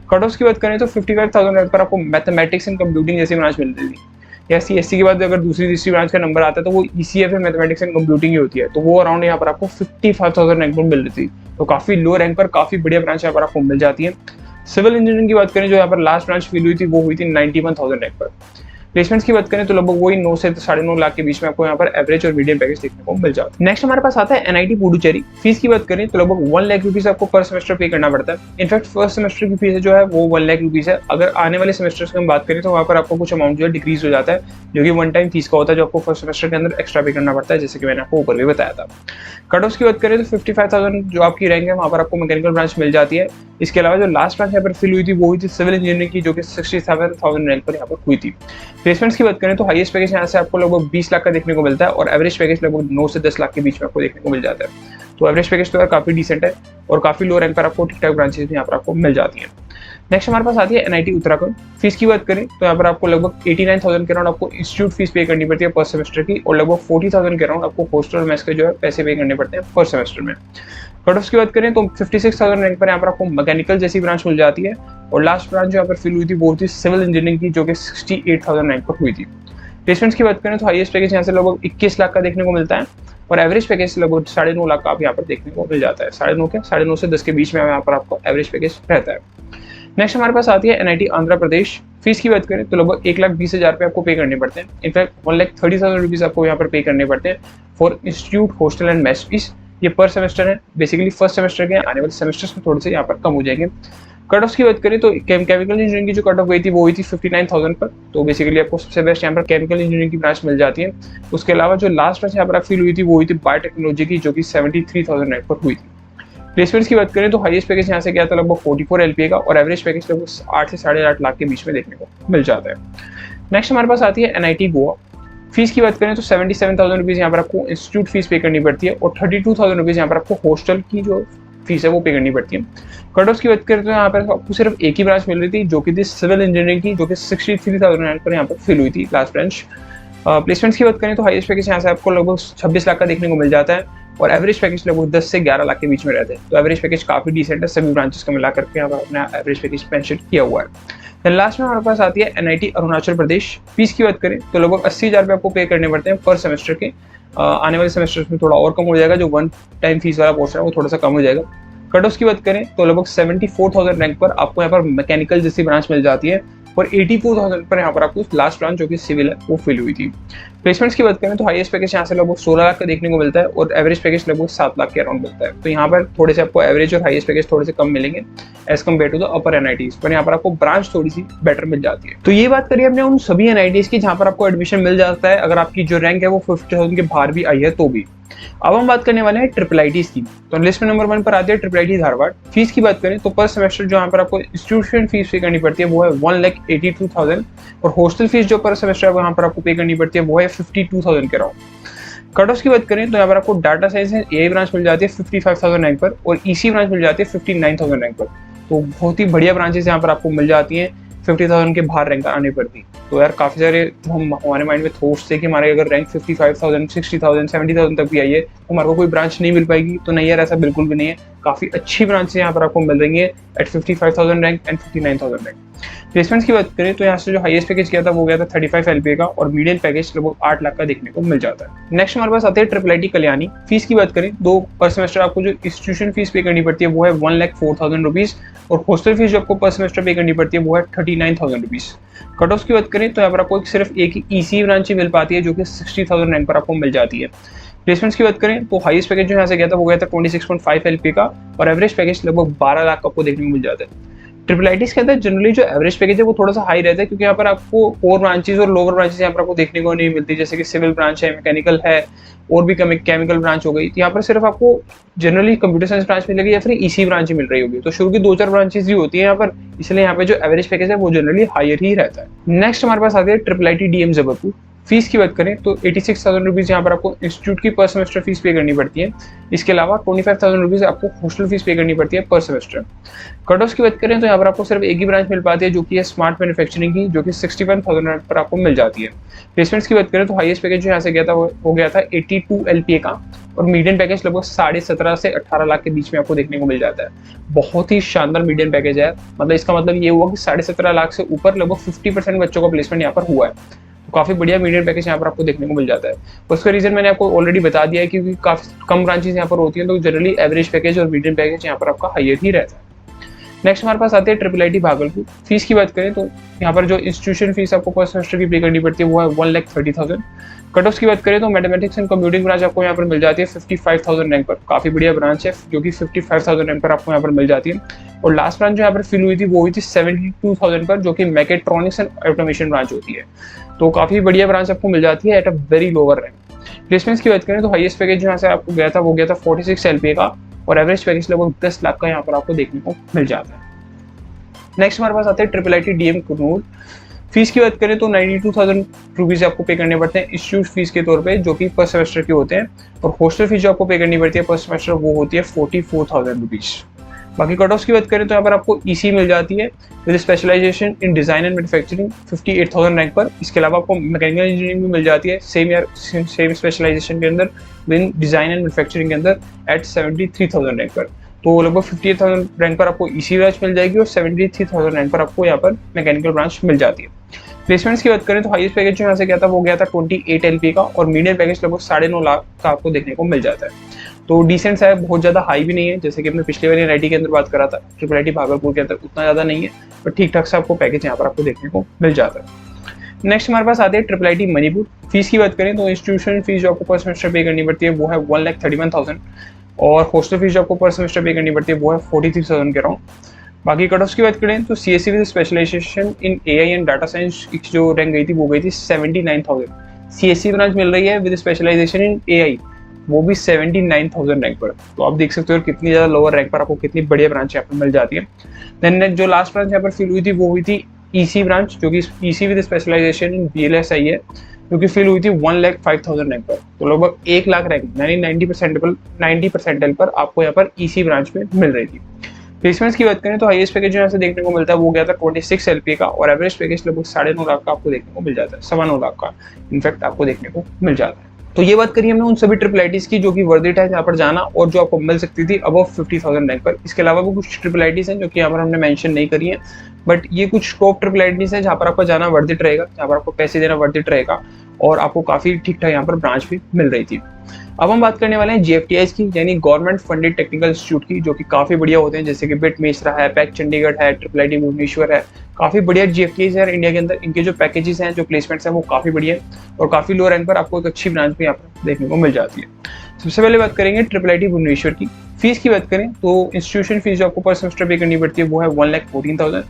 कट ऑफ की बात करें तो 55,000 रैंक पर आपको मैथमेटिक्स एंड कंप्यूटिंग जैसी ब्रांच मिल रही है। SC के बाद अगर दूसरी तीसरी ब्रांच का नंबर आता है तो वो ECF है, मैथमेटिक्स एंड कंप्यूटिंग ही होती है, तो वो अराउंड यहाँ पर आपको 55,000 रैंक पर मिल रही थी। तो काफी लो रैंक पर काफी बढ़िया ब्रांच यहाँ पर आपको मिल जाती है। सिविल इंजीनियरिंग की बात करें जो यहाँ पर लास्ट ब्रांच फिल हुई थी वो हुई थी 91,000 रैंक पर। प्लेसमेंट्स की बात करें तो लगभग वही 9 से 9.5 लाख के बीच में आपको यहाँ पर एवरेज और मीडियम पैकेज देखने को मिल जाता है। नेक्स्ट हमारे पास आता है एनआईटी पुडुचेरी। फीस की बात करें तो लगभग 1 लाख रुपीज आपको पर सेमेस्टर पे करना पड़ता है। इनफैक्ट फर्स्ट सेमेस्टर की फीस जो है वो 1 लाख रुपीज है। अगर आने वाले सेमेस्टर्स की हम बात करें तो वहाँ पर आपको कुछ अमाउंट जो है डिक्रीज हो जाता है, जो कि वन टाइम फीस का होता है, जो आपको फर्स्ट सेमेस्टर के अंदर एक्स्ट्रा पे करना पड़ता है, जैसे कि मैंने आपको ऊपर भी बताया था। कट ऑफ की बात करें तो 55,000 जो आपकी रैंक है वहाँ पर आपको मैकेनिकल ब्रांच मिल जाती है। इसके अलावा जो लास्ट ब्रांच यहाँ पर फिल हुई थी वो हुई थी सिविल इंजीनियरिंग की, जो कि 67,000 रैंक पर यहाँ पर हुई थी। प्लेसमेंट्स की बात करें तो हाईएस्ट पैकेज यहाँ से आपको लगभग 20 लाख का देखने को मिलता है और एवरेज पैकेज लगभग 9 से 10 लाख के बीच में आपको देखने को मिल जाता है। तो एवरेज पैकेज तो काफी डिसेंट है और काफी लो रैंक पर आपको ठीक ठाक ब्रांचेस भी यहाँ पर आपको मिल जाती हैं। नेक्स्ट हमारे पास आती है एनआईटी उत्तराखंड। फीस की बात करें तो यहाँ पर आपको लगभग 89,000 के अराउंड आपको इंस्टीट्यूट फीस पे करनी पड़ती है पर सेमेस्टर की और लगभग 40,000 के अराउंड आपको हॉस्टल और मेस के जो है पैसे पे करने पड़ते हैं पर सेमेस्टर में। कट ऑफ की बात करें तो 56,000 रैंक पर यहाँ पर आपको मैकेनिकल जैसी ब्रांच मिल जाती है और लास्ट ब्रांच जो यहाँ पर फिल हुई थी वो थी सिविल इंजीनियरिंग की, जो कि 68,000 रैंक पर हुई थी। प्लेसमेंट्स की बात करें तो हाईएस्ट पैकेज यहाँ से लगभग 21 लाख का देखने को मिलता है और एवरेज पैकेज लगभग 9.5 लाख का आप यहाँ पर देखने को मिल जाता है। 9.5 से 10 के बीच में यहाँ पर आपको एवरेज पैकेज रहता है। नेक्स्ट हमारे पास आती है एनआईटी आंध्र प्रदेश। फीस की बात करें तो लगभग 1,20,000 रुपये आपको पे करने पड़ते हैं। इनफैक्ट 1,30,000 रुपीज आपको यहाँ पर पे करने पड़ते हैं for institute hostel and mess fees. ये पर सेमेस्टर है, बेसिकली फर्स्ट सेमेस्टर के, आने वाले सेमेस्टर्स में थोड़े से यहाँ पर कम हो जाएंगे। कट ऑफ की बात करें तो केमिकल इंजीनियरिंग की जो कट ऑफ गई थी वो हुई थी 59,000 पर, तो बेसिकली आपको सबसे बेस्ट यहाँ पर केमिकल इंजीनियरिंग की ब्रांच मिल जाती है। उसके अलावा जो लास्ट ब्रांच यहाँ पर फिल हुई थी वो हुई थी बायोटेक्नोलॉजी की, जो कि 73,000 रैंक पर हुई थी। प्लेसमेंट्स की बात करें तो हाईएस्ट पैकेज यहाँ से गया था लगभग 44 LPA का और एवरेज पैकेज लगभग 8 से 8.5 लाख के बीच में देखने को मिल जाता है। नेक्स्ट हमारे पास आती है एनआईटी गोवा। फीस की बात करें तो 77,000 रुपीज यहाँ पर आपको इंस्टीट्यूट फीस पे करनी पड़ती है और 32,000 रुपीज यहाँ पर आपको हॉस्टल की जो फीस है वो पे करनी पड़ती है। कट ऑफ की बात करें तो यहाँ पर आपको सिर्फ एक ही ब्रांच मिल रही थी, जो कि थी सिविल इंजीनियरिंग की, जो कि 63,000 पर यहाँ पर फिल हुई थी लास्ट ब्रांच। प्लेसमेंट्स की बात करें तो हाईएस्ट पैकेज यहाँ से आपको लगभग 26 लाख का देखने को मिल जाता है और एवरेज पैकेज लगभग 10 से 11 लाख के बीच में रहते हैं। तो एवरेज पैकेज काफी डिसेंट है, सभी ब्रांचेस का मिला करके यहाँ पर अपना एवरेज पैकेज मेंशन किया हुआ है। लास्ट में हमारे पास आती है एनआईटी अरुणाचल प्रदेश। फीस की बात करें तो लगभग 80,000 रुपये आपको पे करने पड़ते हैं पर सेमेस्टर के। आने वाले सेमेस्टर्स में थोड़ा और कम हो जाएगा, जो वन टाइम फीस वाला पोर्शन है वो थोड़ा सा कम हो जाएगा। कट ऑफ की बात करें तो लगभग 74,000 रैंक पर आपको यहाँ पर मैकेनिकल जैसी ब्रांच मिल जाती है और 84,000 पर यहाँ पर आपको लास्ट ब्रांच जो कि सिविल है वो फिल हुई थी। प्लेसमेंट्स की बात करें तो हाईएस्ट पैकेज यहाँ से लगभग 16 लाख का देखने को मिलता है और एवरेज पैकेज लगभग 7 लाख के अराउंड मिलता है। तो यहाँ पर थोड़े से आपको एवरेज और हाईएस्ट पैकेज थोड़े से कम मिलेंगे as compare to the upper NITs, पर यहाँ पर आपको ब्रांच थोड़ी सी बेटर मिल जाती है। तो ये बात करिए हमने उन सभी एनआईटीज की जहाँ पर आपको एडमिशन मिल जाता है अगर आपकी जो रैंक है वो 50,000 के बाहर भी आई है तो भी। अब हम बात करने वाले हैं ट्रिपल आईटीज की। तो लिस्ट में नंबर 1 पर आती है ट्रिपल आईटी धारवाड़। फीस की बात करें तो पर सेमेस्टर जो यहाँ पर आपको इंस्टीट्यूशन फीस पे करनी पड़ती है वो है 1,82,000 और हॉस्टल फीस जो पर सेमेस्टर यहाँ पर आपको पे करनी पड़ती है वो है 52,000 के अराउंड। कट ऑफ की बात करें तो यहाँ पर आपको डाटा साइंस एआई ब्रांच मिल जाती है 55,000 रैंक पर और ईसी ब्रांच मिल जाती है 59,000 रैंक पर। तो बहुत ही बढ़िया ब्रांचेस यहाँ पर आपको मिल जाती हैं 50,000 के बाहर रैंक आने पर भी। तो यार काफ़ी सारे हमारे माइंड में थॉट्स थे कि हमारे अगर रैंक 55,000, 60,000, 70,000 तक भी आई है तो हमारे को कोई ब्रांच नहीं मिल पाएगी। तो नहीं यार, ऐसा बिल्कुल भी नहीं है। काफ़ी अच्छी ब्रांचेस यहाँ पर आपको मिल रही है at 55,000 rank and 59,000 rank. Placements की बात करें तो यहाँ से जो हाईएस्ट पैकेज किया था वो गया था 35 LPA का और मीडियम पैकेज लगभग 8 लाख का देखने को मिल जाता है। नेक्स्ट हमारे पास आते हैं ट्रिपल आईटी कल्याणी। फीस की बात करें तो पर सेमेस्टर आपको जो इंस्टीट्यूशन फीस पे करनी पड़ती है वो है 1,04,000 रुपीज और हॉस्टल फीस जो आपको पर सेमेस्टर पे करनी पड़ती है वो है 39,000 रुपीज। कट ऑफ की बात करें तो यहाँ पर आपको सिर्फ एक ही ईसी ब्रांच ही मिल पाती है जो कि 60,000 रैंक पर आपको मिल जाती है। प्लेसमेंट्स की बात करें तो हाईएस्ट पैकेज जो यहाँ से गया था वो गया था 26.5 LPA का और एवरेज पैकेज लगभग 12 लाख आपको देखने को मिल जाता है। ट्रिपल आईटीज के अंदर जनरली जो एवरेज पैकेज है वो थोड़ा सा हाई रहता है क्योंकि यहाँ पर आपको कोर ब्रांचेस और लोअर ब्रांचेस यहाँ पर आपको देखने को नहीं मिलती, जैसे कि सिविल ब्रांच है, मैकेनिकल है और भी केमिकल ब्रांच हो गई। तो यहाँ पर सिर्फ आपको जनरली कंप्यूटर साइंस ब्रांच मिलेगी या फिर ईसी ब्रांच ही मिल रही होगी। तो शुरू की 2-4 ब्रांचेस ही होती है यहाँ पर, इसलिए यहाँ पे जो एवरेज पैकेज है वो जनरली हायर ही रहता है। नेक्स्ट हमारे पास आती है triple IT DM Jabalpur. Fees की बात करें तो 86,000 रुपीज़ यहाँ पर आपको इंस्टीट्यूट की पर सेमेस्टर फीस पे करनी पड़ती है। इसके अलावा 25,000 रुपीज़ आपको हॉस्टल फीस पे करनी पड़ती है पर सेमेस्टर। कट ऑफ की बात करें तो यहाँ पर आपको सिर्फ एक ही ब्रांच मिल पाती है जो कि है स्मार्ट मैन्युफैक्चरिंग की, जो कि 61,000 पर आपको मिल जाती है। प्लेसमेंट्स की बात करें तो हाईएस्ट पैकेज जो यहाँ से गया था वो गया था 82 LPA का और मीडियम पैकेज लगभग 17.5 से 18 लाख के बीच में आपको देखने को मिल जाता है। बहुत ही शानदार मीडियम पैकेज है। मतलब इसका मतलब ये हुआ कि 17.5 लाख से ऊपर लगभग 50% बच्चों का प्लेसमेंट यहाँ पर हुआ है। तो काफ़ी बढ़िया मीडियम पैकेज यहाँ पर आपको देखने को मिल जाता है। उसका रीजन मैंने आपको ऑलरेडी बता दिया है क्योंकि काफ़ी कम ब्रांचेस यहाँ पर होती हैं, तो जनरली एवरेज पैकेज और मीडियम पैकेज यहाँ पर आपका हायर ही रहता है। नेक्स्ट हमारे पास आते हैं ट्रिपल आईटी भागलपुर। फीस की बात करें तो यहाँ पर जो इंस्टीट्यूशन फीस आपको पर सेमेस्टर की पे करनी पड़ती है वो है 1,30,000। कट ऑफ की बात करें तो मैथमेटिक्स एंड कंप्यूटिंग ब्रांच आपको यहाँ पर मिल जाती है 55,000 रैंक पर। काफ़ी बढ़िया ब्रांच है जो कि 55,000 रैंक पर आपको यहाँ पर मिल जाती है। और लास्ट ब्रांच जो यहाँ पर फिल हुई थी वो हुई थी 72,000 पर, जो कि मैकेट्रॉनिक्स एंड ऑटोमेशन ब्रांच होती है। तो काफ़ी बढ़िया ब्रांच आपको मिल जाती है at a very lower rank. Placements की बात करें तो हाईएस्ट पैकेज यहाँ से आपको गया था वो गया था 46 LPA का और एवरेज पैकेज लगभग 10 लाख का यहाँ पर आपको देखने को मिल जाता है। नेक्स्ट हमारे पास आते हैं triple IT DM Kurnool. Fees की बात करें तो 92,000 रुपीज़ आपको पे करने पड़ते हैं इंस्टीट्यूट फीस के तौर पे, जो कि पर सेमेस्टर के होते हैं। और हॉस्टल फीस जो आपको पे करनी पड़ती है पर सेमेस्टर वो होती है 44,000 रुपीज़। बाकी कट ऑफ की बात करें तो यहाँ पर आपको ईसी मिल जाती है with specialization in design and manufacturing 58,000 rank पर। इसके अलावा आपको मैकेनिकल इंजीनियरिंग भी मिल जाती है सेम स्पेशलाइजेशन के अंदर विद डिज़ाइन एंड मैन्युफैक्चरिंग के अंदर एट 73,000 रैंक पर। तो लगभग 58,000 रैंक पर आपको ईसी ब्रांच मिल जाएगी और 73,000 रैंक पर आपको यहाँ पर मैकेनिकल ब्रांच मिल जाती है। प्लेसमेंट्स की बात करें तो हाईएस्ट पैकेज जो यहाँ से गया था वो गया था 28 LPA का और मीडियम पैकेज लगभग 9.5 लाख का आपको देखने को मिल जाता है। तो डिसेंट है, बहुत ज़्यादा हाई भी नहीं है, जैसे कि हमने पिछले वाली एनआईटी के अंदर बात करा था। ट्रिपल आईटी भागलपुर के अंदर उतना ज़्यादा नहीं है, पर ठीक ठाक से आपको पैकेज यहाँ पर आपको देखने को मिल जाता है। नेक्स्ट हमारे पास आते हैं ट्रिपल आईटी मणिपुर। फीस की बात करें तो इंस्टीट्यूशन फीस जो आपको पर सेमेस्टर पे करनी पड़ती है वो है 1,31,000 और हॉस्टल फीस जो आपको पर सेमेस्टर पे करनी पड़ती है वो है 43,000 के अराउंड। बाकी कट ऑफ की बात करें तो CSC with specialization in AI and data science की जो रैंक गई थी वो गई थी 79,000। सीएससी ब्रांच मिल रही है विद स्पेशलाइजेशन इन एआई, वो भी 79,000 रैंक पर। तो आप देख सकते हो कितनी ज़्यादा लोअर रैंक पर आपको कितनी बढ़िया ब्रांच यहाँ पर मिल जाती है। देन जो लास्ट ब्रांच यहाँ पर फिल हुई थी वो हुई थी ईसी ब्रांच, जो कि ईसी विद स्पेशलाइजेशन इन बीएलएसआई है, जो कि फिल हुई थी 1,05,000 रैंक पर। तो लगभग 1 लाख रैंक यानी 90 परसेंटाइल पर आपको यहाँ पर ईसी ब्रांच में मिल रही थी। प्लेसमेंट्स की बात करें तो हाईएस्ट पैकेज जो यहाँ से देखने को मिलता है वो गया था 26 LPA का और एवरेज पैकेज लगभग 9.5 लाख का आपको देखने को मिल जाता है, 9.25 लाख का इनफैक्ट आपको देखने को मिल जाता है। तो ये बात करी हमने उन सभी ट्रिपल आईटीज की जो कि वर्थ इट है यहाँ पर जाना और जो आपको मिल सकती थी अबव 50,000 रैंक पर। इसके अलावा भी कुछ ट्रिपल आईटीज हैं जो कि यहाँ पर हमने मेंशन नहीं करी है, बट ये कुछ टॉप ट्रिपल आईटीज हैं जहाँ पर आपको जाना वर्थ इट रहेगा, जहाँ पर आपको पैसे देना वर्थ इट रहेगा और आपको काफ़ी ठीक ठाक यहाँ पर ब्रांच भी मिल रही थी। अब हम बात करने वाले हैं जीएफटीआईज की, यानी गवर्नमेंट फंडेड टेक्निकल इंस्टीट्यूट की, जो कि काफ़ी बढ़िया होते हैं, जैसे कि बिट मेसरा है, पैक चंडीगढ़ है, ट्रिपल आईटी भुवनेश्वर है। काफ़ी बढ़िया जीएफटीआईज है इंडिया के अंदर। इनके जो पैकेजेस हैं, जो प्लेसमेंट्स हैं, वो काफ़ी बढ़िया है और काफ़ी लो रैंक पर आपको एक अच्छी ब्रांच भी यहाँ पर देखने को मिल जाती है। सबसे पहले बात करेंगे ट्रिपल आईटी भुवनेश्वर की। फीस की बात करें तो इंस्टीट्यूशन फीस जो आपको पर सेमेस्टर पे करनी पड़ती है वो है 1,14,000।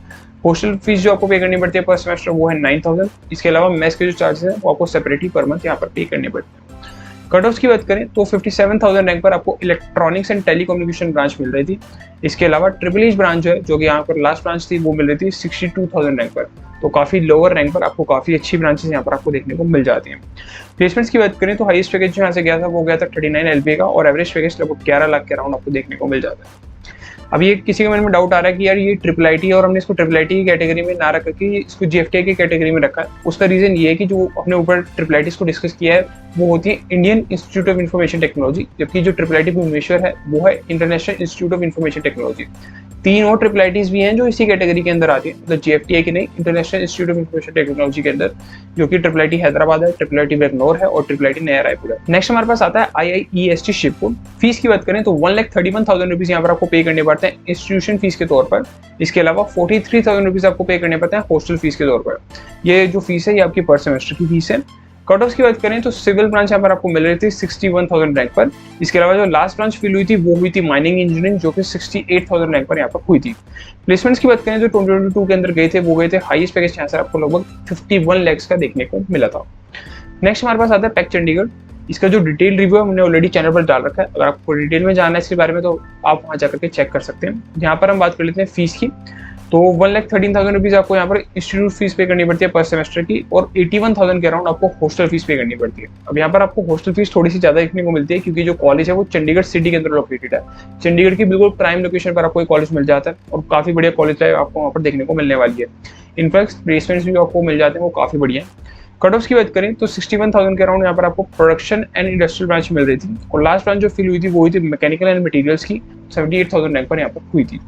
हॉस्टल फीस जो आपको पे करनी पड़ती है पर सेमेस्टर वो है 9,000। इसके अलावा मेस के जो चार्जेस हैं वो आपको सेपरेटली पर मंथ यहाँ पर पे करने पड़ते हैं। कट ऑफ की बात करें तो 57,000 रैंक पर आपको इलेक्ट्रॉनिक्स एंड टेलीकम्युनिकेशन ब्रांच मिल रही थी। इसके अलावा ट्रिपल ईच ब्रांच है, जो कि यहाँ पर लास्ट ब्रांच थी, वो मिल रही थी 62,000 रैंक पर। तो काफ़ी लोअर रैंक पर आपको काफ़ी अच्छी ब्रांचेस यहाँ पर आपको देखने को मिल जाती हैं। प्लेसमेंट्स की बात करें तो हाईएस्ट पैकेज जो यहाँ से गया था वो गया था 39 LPA का, और एवरेज पैकेज लगभग 11 लाख के अराउंड आपको देखने को मिल जाता है। अब ये किसी के मन में डाउट आ रहा है कि यार ये ट्रिपल आईटी और हमने इसको ट्रिपल आईटी की कैटेगरी में ना रखा कि इसको जीएफटीआई की कैटेगरी में रखा है। उसका रीजन ये है कि जो अपने ऊपर ट्रिपल आईटी को डिस्कस किया है वो होती है Indian institute of information technology, जबकि जो ट्रिपल आईटी भुवनेश्वर है वो है international institute of information technology. 3 और ट्रिपल आईटीज भी हैं जो इसी कैटेगरी के अंदर आती है, मतलब जीएफटीआई की नहीं, international institute of information technology के अंदर, जो कि ट्रिपल आईटी हैदराबाद है, ट्रिपल आईटी बेंगलोर है और ट्रिपल आईटी नया रायपुर है। नेक्स्ट हमारे पास आता है IIEST शिवपुर। फीस की बात करें तो 1,31,000 रुपीज यहाँ पर आपको पे करने पड़ते हैं इंस्टीट्यूशन फीस के तौर पर। इसके अलावा 43,000 रुपीज आपको पे करने पड़ते हैं हॉस्टल फीस के तौर पर। ये जो फीस है ये आपकी पर सेमेस्टर की फीस है। कट ऑफ की बात करें तो सिविल ब्रांच यहाँ पर आपको मिल रही थी 61,000 रैंक पर। इसके अलावा जो लास्ट ब्रांच फिल हुई थी वो हुई थी माइनिंग इंजीनियरिंग, जो कि 68,000 रैंक पर यहाँ पर हुई थी। प्लेसमेंट्स की बात करें जो 2022 के अंदर गए थे वो गए थे हाईएस्ट पैकेज यहाँ से आपको लगभग 51 लाख का देखने को मिला था। नेक्स्ट हमारे पास आता है पैक चंडीगढ़। इसका जो डिटेल रिव्यू है हमने ऑलरेडी चैनल पर डाल रखा है, अगर आपको डिटेल में जानना है इसके बारे में तो आप वहाँ जाकर के चेक कर सकते हैं। यहाँ पर हम बात कर लेते हैं फीस की, तो 1,13,000 रुपीज आपको यहाँ पर इंस्टीट्यूट फीस पे करनी पड़ती है पर सेमेस्टर की, और 81,000 के अराउंड आपको हॉस्टल फीस पे करनी पड़ती है। अब यहाँ पर आपको हॉस्टल फीस थोड़ी सी ज्यादा देखने को मिलती है, क्योंकि जो कॉलेज है वो चंडीगढ़ सिटी के अंदर लोकेटेड है। चंडीगढ़ की बिल्कुल प्राइम लोकेशन पर आपको कॉलेज मिल जाता है और काफी बढ़िया कॉलेज आपको वहाँ पर देखने को मिलने वाली है। इनफैक्ट प्लेसमेंट्स भी आपको मिल जाते हैं वो काफी बढ़िया है। कट ऑफ की बात करें तो 61,000 के अराउंड यहाँ पर आपको प्रोडक्शन एंड इंडस्ट्रियल ब्रांच मिल रही थी, और लास्ट ब्रांच जो फिल हुई थी वो हुई थी मैकेनिकल एंड मटेरियल्स की, 78,000 रैंक पर यहाँ पर हुई थी।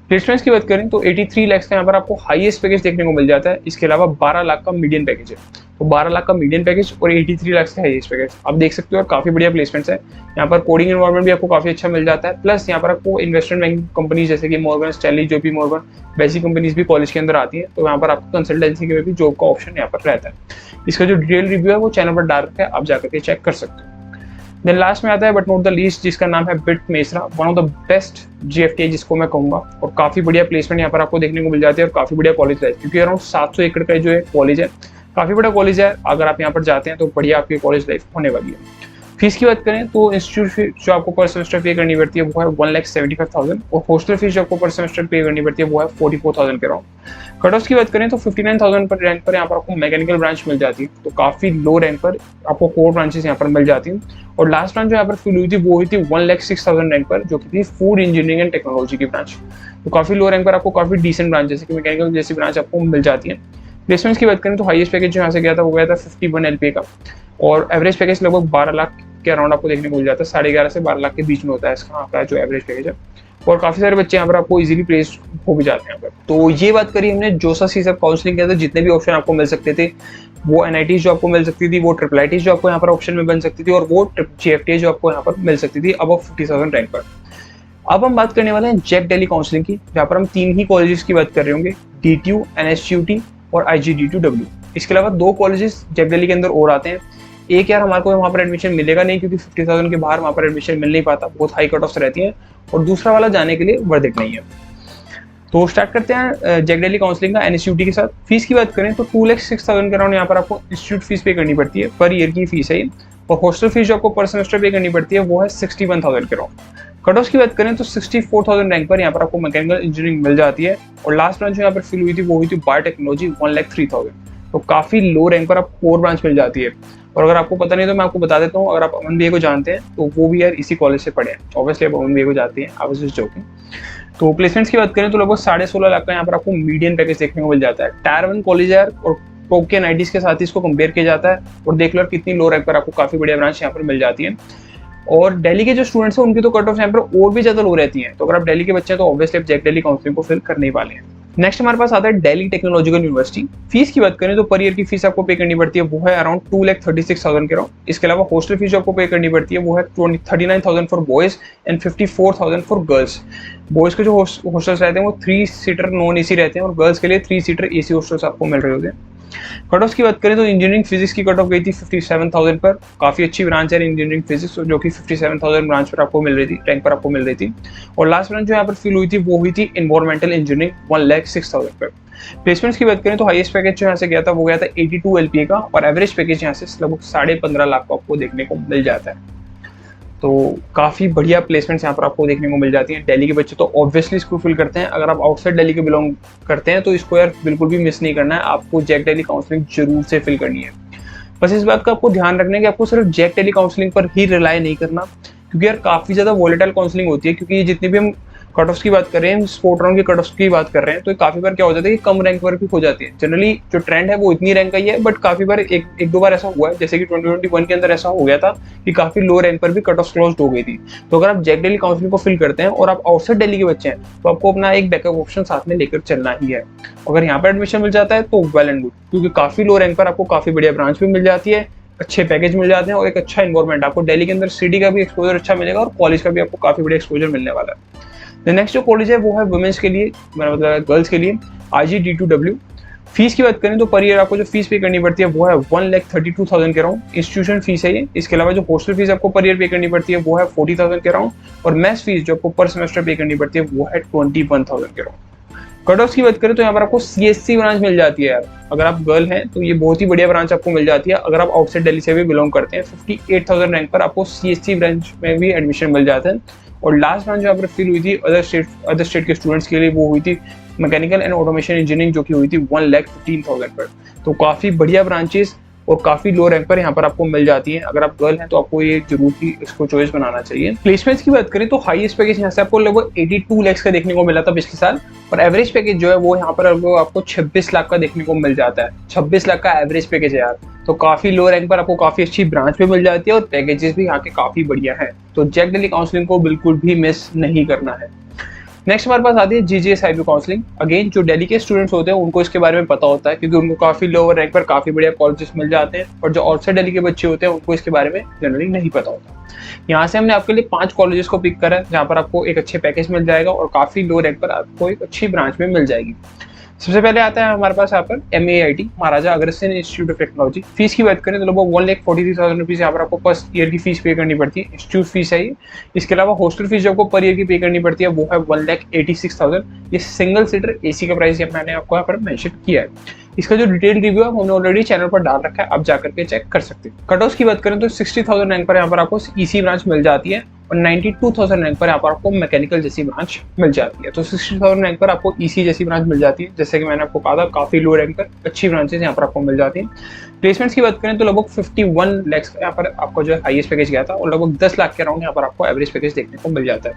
प्लेसमेंट्स की बात करें तो 83 लाख का यहाँ पर आपको हाईएस्ट पैकेज देखने को मिल जाता है। इसके अलावा 12 लाख का मीडियन पैकेज है, तो 12 लाख का मीडियन पैकेज और 83 लाख का हाईएस्ट पैकेज आप देख सकते हो, और काफी बढ़िया प्लेसमेंट्स है। यहाँ पर कोडिंग एनवायरनमेंट भी आपको काफी अच्छा मिल जाता है, प्लस यहाँ पर आपको इन्वेस्टमेंट बैंकिंग कंपनीज जैसे कि मॉर्गन स्टैनली, जेपी मॉर्गन, वैसी कंपनीज भी कॉलेज के अंदर आती है, तो यहाँ पर आपको कंसल्टेंसी के भी जॉब का ऑप्शन यहाँ पर रहता है। इसका जो डिटेल रिव्यू है वो चैनल पर डाल रखा है, आप जाकर के चेक कर सकते हो। देन लास्ट में आता है बट नॉट द लीस्ट, जिसका नाम है bit Mesra, one of the best GFTI जिसको मैं कहूंगा, और काफी बढ़िया प्लेसमेंट यहाँ पर आपको देखने को मिल जाती है और काफी बढ़िया कॉलेज है, क्योंकि अराउंड 700 एकड़ का जो है कॉलेज है, काफी बड़ा कॉलेज है। अगर आप यहाँ पर जाते हैं तो बढ़िया आपकी कॉलेज लाइफ होने वाली है। फीस की बात करें तो इंस्टीट्यूट फी जो आपको पर सेमेस्टर पे करनी पड़ती है वो है 1,75,000, और हॉस्टल फीस जो आपको पर सेमेस्टर पे करनी पड़ती है वो है 44,000 के अराउंड। कट ऑफ की बात करें तो 59,000 पर रैंक पर यहाँ पर आपको मैकेनिकल ब्रांच मिल जाती है, तो काफी लो रैंक पर आपको 4 ब्रांचेस यहाँ पर मिल जाती हैं। और लास्ट ब्रांच जो यहाँ पर फिल हुई थी वो हुई थी 1,06,000 रैंक पर, जो कि थी फूड इंजीनियरिंग एंड टेक्नोलॉजी की ब्रांच। तो काफी लो रैंक पर आपको काफी डिसेंट ब्रांच जैसे कि मैकेनिकल जैसी ब्रांच आपको मिल जाती है। प्लेसमेंट्स की बात करें तो हाईएस्ट पैकेज जो यहाँ से गया था वो गया था 51 LPA का, और एवरेज पैकेज लगभग 12 लाख के अराउंड आपको देखने को मिल जाता है। 11.5 से 12 लाख के बीच में होता है इसका आपका जो एवरेज पैकेज है, और काफी सारे बच्चे यहाँ पर आपको इजीली प्लेस हो भी जाते हैं यहाँ पर। तो ये बात करी हमने जोसा सीसर काउंसलिंग के अंदर जितने भी ऑप्शन आपको मिल सकते थे, वो एनआईटी जो आपको मिल सकती थी, वो ट्रिपल आईटी जो आपको यहाँ पर ऑप्शन में बन सकती थी, और वो जीएफटीआई जो आपको यहाँ पर मिल सकती थी अबव 50,000 रैंक पर। अब हम बात करने वाले हैं जैक दिल्ली काउंसलिंग की, जहाँ पर हम 3 ही कॉलेजेस की बात कर रहे होंगे, DTU, NSTUT और IGDTW। इसके अलावा 2 कॉलेजेस जैक दिल्ली के अंदर और आते हैं। एक यार हमारे को वहाँ पर एडमिशन मिलेगा नहीं, क्योंकि 50,000 के बाहर वहाँ पर एडमिशन मिल नहीं पाता, बहुत हाई कट ऑफ्स रहती हैं, और दूसरा वाला जाने के लिए वर्थ इट नहीं है। तो स्टार्ट करते हैं जैक दिल्ली काउंसलिंग का NSTUT के साथ। फीस की बात करें तो 2,06,000 के अराउंड यहाँ पर आपको इंस्टीट्यूट फीस पे करनी पड़ती है, पर ईयर की फीस है ये, और हॉस्टल फीस जो आपको पर सेमेस्टर पे करनी पड़ती है वो है 61,000 के अराउंड। कट ऑफ की बात करें तो 64,000 रैंक पर यहाँ पर आपको मैकेनिकल इंजीनियरिंग मिल जाती है, और लास्ट ब्रांच जो यहाँ पर फिल हुई थी वो हुई थी बायोटेक्नोलॉजी, 1,03,000। तो काफी लो रैंक पर आपको 4 ब्रांच मिल जाती है। और अगर आपको पता नहीं तो मैं आपको बता देता हूँ, अगर आप अमन भैया को जानते हैं तो वो भी यार इसी कॉलेज से पढ़े हैं, ऑब्वियसली आप अमन भैया को जानते हैं, आई वाज जस्ट जोकिंग। तो प्लेसमेंट्स की बात करें तो लगभग 16.5 लाख का यहाँ पर आपको मीडियन पैकेज देखने को मिल जाता है। टायर 1 कॉलेज है और टॉप के एनआईटीज के साथ इसको कंपेयर किया जाता है, और देख लो कितनी लो रैंक पर आपको काफी बढ़िया ब्रांच यहाँ पर मिल जाती है। और दिल्ली के जो स्टूडेंट्स हैं उनकी तो कट ऑफ यहाँ पर और भी ज्यादा लो रहती है, तो अगर आप दिल्ली के बच्चे हैं तो ऑब्वियसली आप जैक दिल्ली काउंसलिंग को फिल करने वाले हैं। नेक्स्ट हमारे पास आता है दिल्ली टेक्नोलॉजिकल यूनिवर्सिटी। फीस की बात करें तो पर ईयर की फीस आपको पे करनी पड़ती है वो है अराउंड 2,36,000 के अराउंड। इसके अलावा हॉस्टल फीस जो आपको पे करनी पड़ती है वो है 39,000 for boys and 54,000 for girls. Boys के जो हॉस्टल्स रहते हैं वो 3 सीटर नॉन एसी रहते हैं और गर्ल्स के लिए 3 सीटर एसी हॉस्टल्स आपको मिल रहे होते हैं। कट ऑफ की बात करें तो इंजीनियरिंग फिजिक्स की कट ऑफ गई थी 57,000 पर। काफी अच्छी ब्रांच है इंजीनियरिंग फिजिक्स जो कि 57,000 ब्रांच पर आपको मिल रही थी, रैंक पर आपको मिल रही थी। और लास्ट ब्रांच जो यहाँ पर फिल हुई थी वो हुई थी एनवायरमेंटल इंजीनियरिंग 1,06,000 पर। प्लेसमेंट्स की बात करें तो हाईएस्ट पैकेज जो यहाँ से गया था वो गया था 82 LPA का और एवरेज पैकेज यहाँ से लगभग 15.5 लाख को आपको देखने को मिल जाता है। तो काफ़ी बढ़िया प्लेसमेंट्स यहाँ पर आपको देखने को मिल जाती हैं। दिल्ली के बच्चे तो ऑब्वियसली इसको फिल करते हैं। अगर आप आउटसाइड दिल्ली के बिलोंग करते हैं तो इसको यार बिल्कुल भी मिस नहीं करना है, आपको जैक दिल्ली काउंसलिंग जरूर से फिल करनी है। बस इस बात का आपको ध्यान रखना है कि आपको सिर्फ जैक दिल्ली काउंसलिंग पर ही रिलाई नहीं करना, क्योंकि यार काफ़ी ज़्यादा वॉलेटाइल काउंसलिंग होती है। क्योंकि ये जितनी भी हम कट ऑफ की बात कर रहे हैं, स्पोर्ट राउंड के कट ऑफ की बात कर रहे हैं, तो काफी बार क्या हो जाता है कि कम रैंक पर भी हो जाती है। जनरली जो ट्रेंड है वो इतनी रैंक का ही है, बट काफी बार एक दो बार ऐसा हुआ है, जैसे कि 2021 के अंदर ऐसा हो गया था कि काफी लो रैंक पर भी कट ऑफ क्लोज हो गई थी। तो अगर आप जैक दिल्ली काउंसलिंग को फिल करते हैं और आप आउटसाइड दिल्ली के बच्चे हैं तो आपको अपना एक बैकअप ऑप्शन साथ में लेकर चलना ही है। अगर यहाँ पर एडमिशन मिल जाता है तो वेल एंड गुड, क्योंकि काफी लो रैंक पर आपको काफी बढ़िया ब्रांच भी मिल जाती है, अच्छे पैकेज मिल जाते हैं और एक अच्छा इन्वायरमेंट आपको दिल्ली के अंदर सिटी का भी एक्सपोजर अच्छा मिलेगा और कॉलेज का भी आपको काफी बढ़िया एक्सपोजर मिलने वाला है। नेक्स्ट जो कॉलेज है वो है वुमेन्स के लिए, मेरा मतलब गर्ल्स के लिए, IGD2W। फीस की बात करें तो पर ईयर आपको जो फीस पे करनी पड़ती है वो है 1,32,000 के अराउंड। इंस्टीट्यूशन फीस है ये। इसके अलावा जो हॉस्टल फीस आपको पर ईयर पे करनी पड़ती है वो है 40,000 के अराउंड और मेस फीस जो आपको पर सेमेस्टर पे करनी पड़ती है वो है 21,000 के अराउंड। कट ऑफ की बात करें तो यहाँ पर आपको CSC ब्रांच मिल जाती है यार। अगर आप गर्ल हैं तो ये बहुत ही बढ़िया ब्रांच आपको मिल जाती है। अगर आप आउटसाइड दिल्ली से भी बिलोंग करते हैं 58,000 रैंक पर आपको CSC ब्रांच में भी एडमिशन मिल जाता है। और लास्ट ब्रांच यहाँ पर फिल हुई थी अदर स्टेट के स्टूडेंट्स के लिए वो हुई थी मैकेनिकल एंड ऑटोमेशन इंजीनियरिंग जो कि हुई थी 1,15,000 पर। तो काफी बढ़िया ब्रांचेस और काफी लो रैंक पर यहाँ पर आपको मिल जाती है। अगर आप गर्ल हैं तो आपको ये जरूर ही इसको चॉइस बनाना चाहिए। प्लेसमेंट्स की बात करें तो हाईएस्ट पैकेज यहाँ से आपको लगभग 82 लाख का देखने को मिला था पिछले साल और एवरेज पैकेज जो है वो यहाँ पर आपको 26 लाख का देखने को मिल जाता है। 26 लाख का एवरेज पैकेज है यार। तो काफी लो रैंक पर आपको काफी अच्छी ब्रांच भी मिल जाती है और पैकेजेस भी यहाँ के काफी बढ़िया है। तो जैक दिल्ली काउंसलिंग को बिल्कुल भी मिस नहीं करना है। नेक्स्ट हमारे पास आती है GGS-IB काउंसलिंग। अगेन जो दिल्ली के स्टूडेंट्स होते हैं उनको इसके बारे में पता होता है, क्योंकि उनको काफी लोअर रैंक पर काफी बढ़िया कॉलेजेस मिल जाते हैं। और जो आउटसाइड दिल्ली के बच्चे होते हैं उनको इसके बारे में जनरली नहीं पता होता। यहाँ से हमने आपके लिए 5 कॉलेजेस को पिक करा है जहाँ पर आपको एक अच्छे पैकेज मिल जाएगा और काफी लो रैंक पर आपको एक अच्छी ब्रांच में मिल जाएगी। सबसे पहले आता है हमारे पास यहाँ पर MAIT Maharaja Agrasen institute of technology. Fees की बात करें तो लगभग 1,43,000 रुपीज यहाँ पर आपको फर्स्ट ईयर की फीस पे करनी पड़ती है, इंस्टीट्यूट फीस है ये। इसके अलावा हॉस्टल फीस जो आपको पर ईयर की पे करनी पड़ती है वो है 1,86,000। ये सिंगल सीटर AC का प्राइस मैंने आपको यहाँ पर मेंशन किया है। इसका जो डिटेल रिव्यू है हमने ऑलरेडी चैनल पर डाल रखा है, आप जाकर के चेक कर सकते हैं। कट ऑफ की बात करें तो 60,000 रैंक पर यहाँ पर आपको EC ब्रांच मिल जाती है और 92,000 रैंक पर यहाँ पर आपको मैकेनिकल जैसी ब्रांच मिल जाती है। तो 60,000 रैंक पर आपको EC जैसी ब्रांच मिल जाती है। जैसे कि मैंने आपको कहा था काफी लो रैंक पर अच्छी ब्रांचेस यहाँ पर आपको मिल जाती हैं। प्लेसमेंट्स की बात करें तो लगभग 51 लाख यहाँ पर आपको जो है हाईएस्ट पैकेज गया था और लगभग 10 लाख के अराउंड यहाँ पर आपको एवरेज पैकेज देखने को मिल जाता है।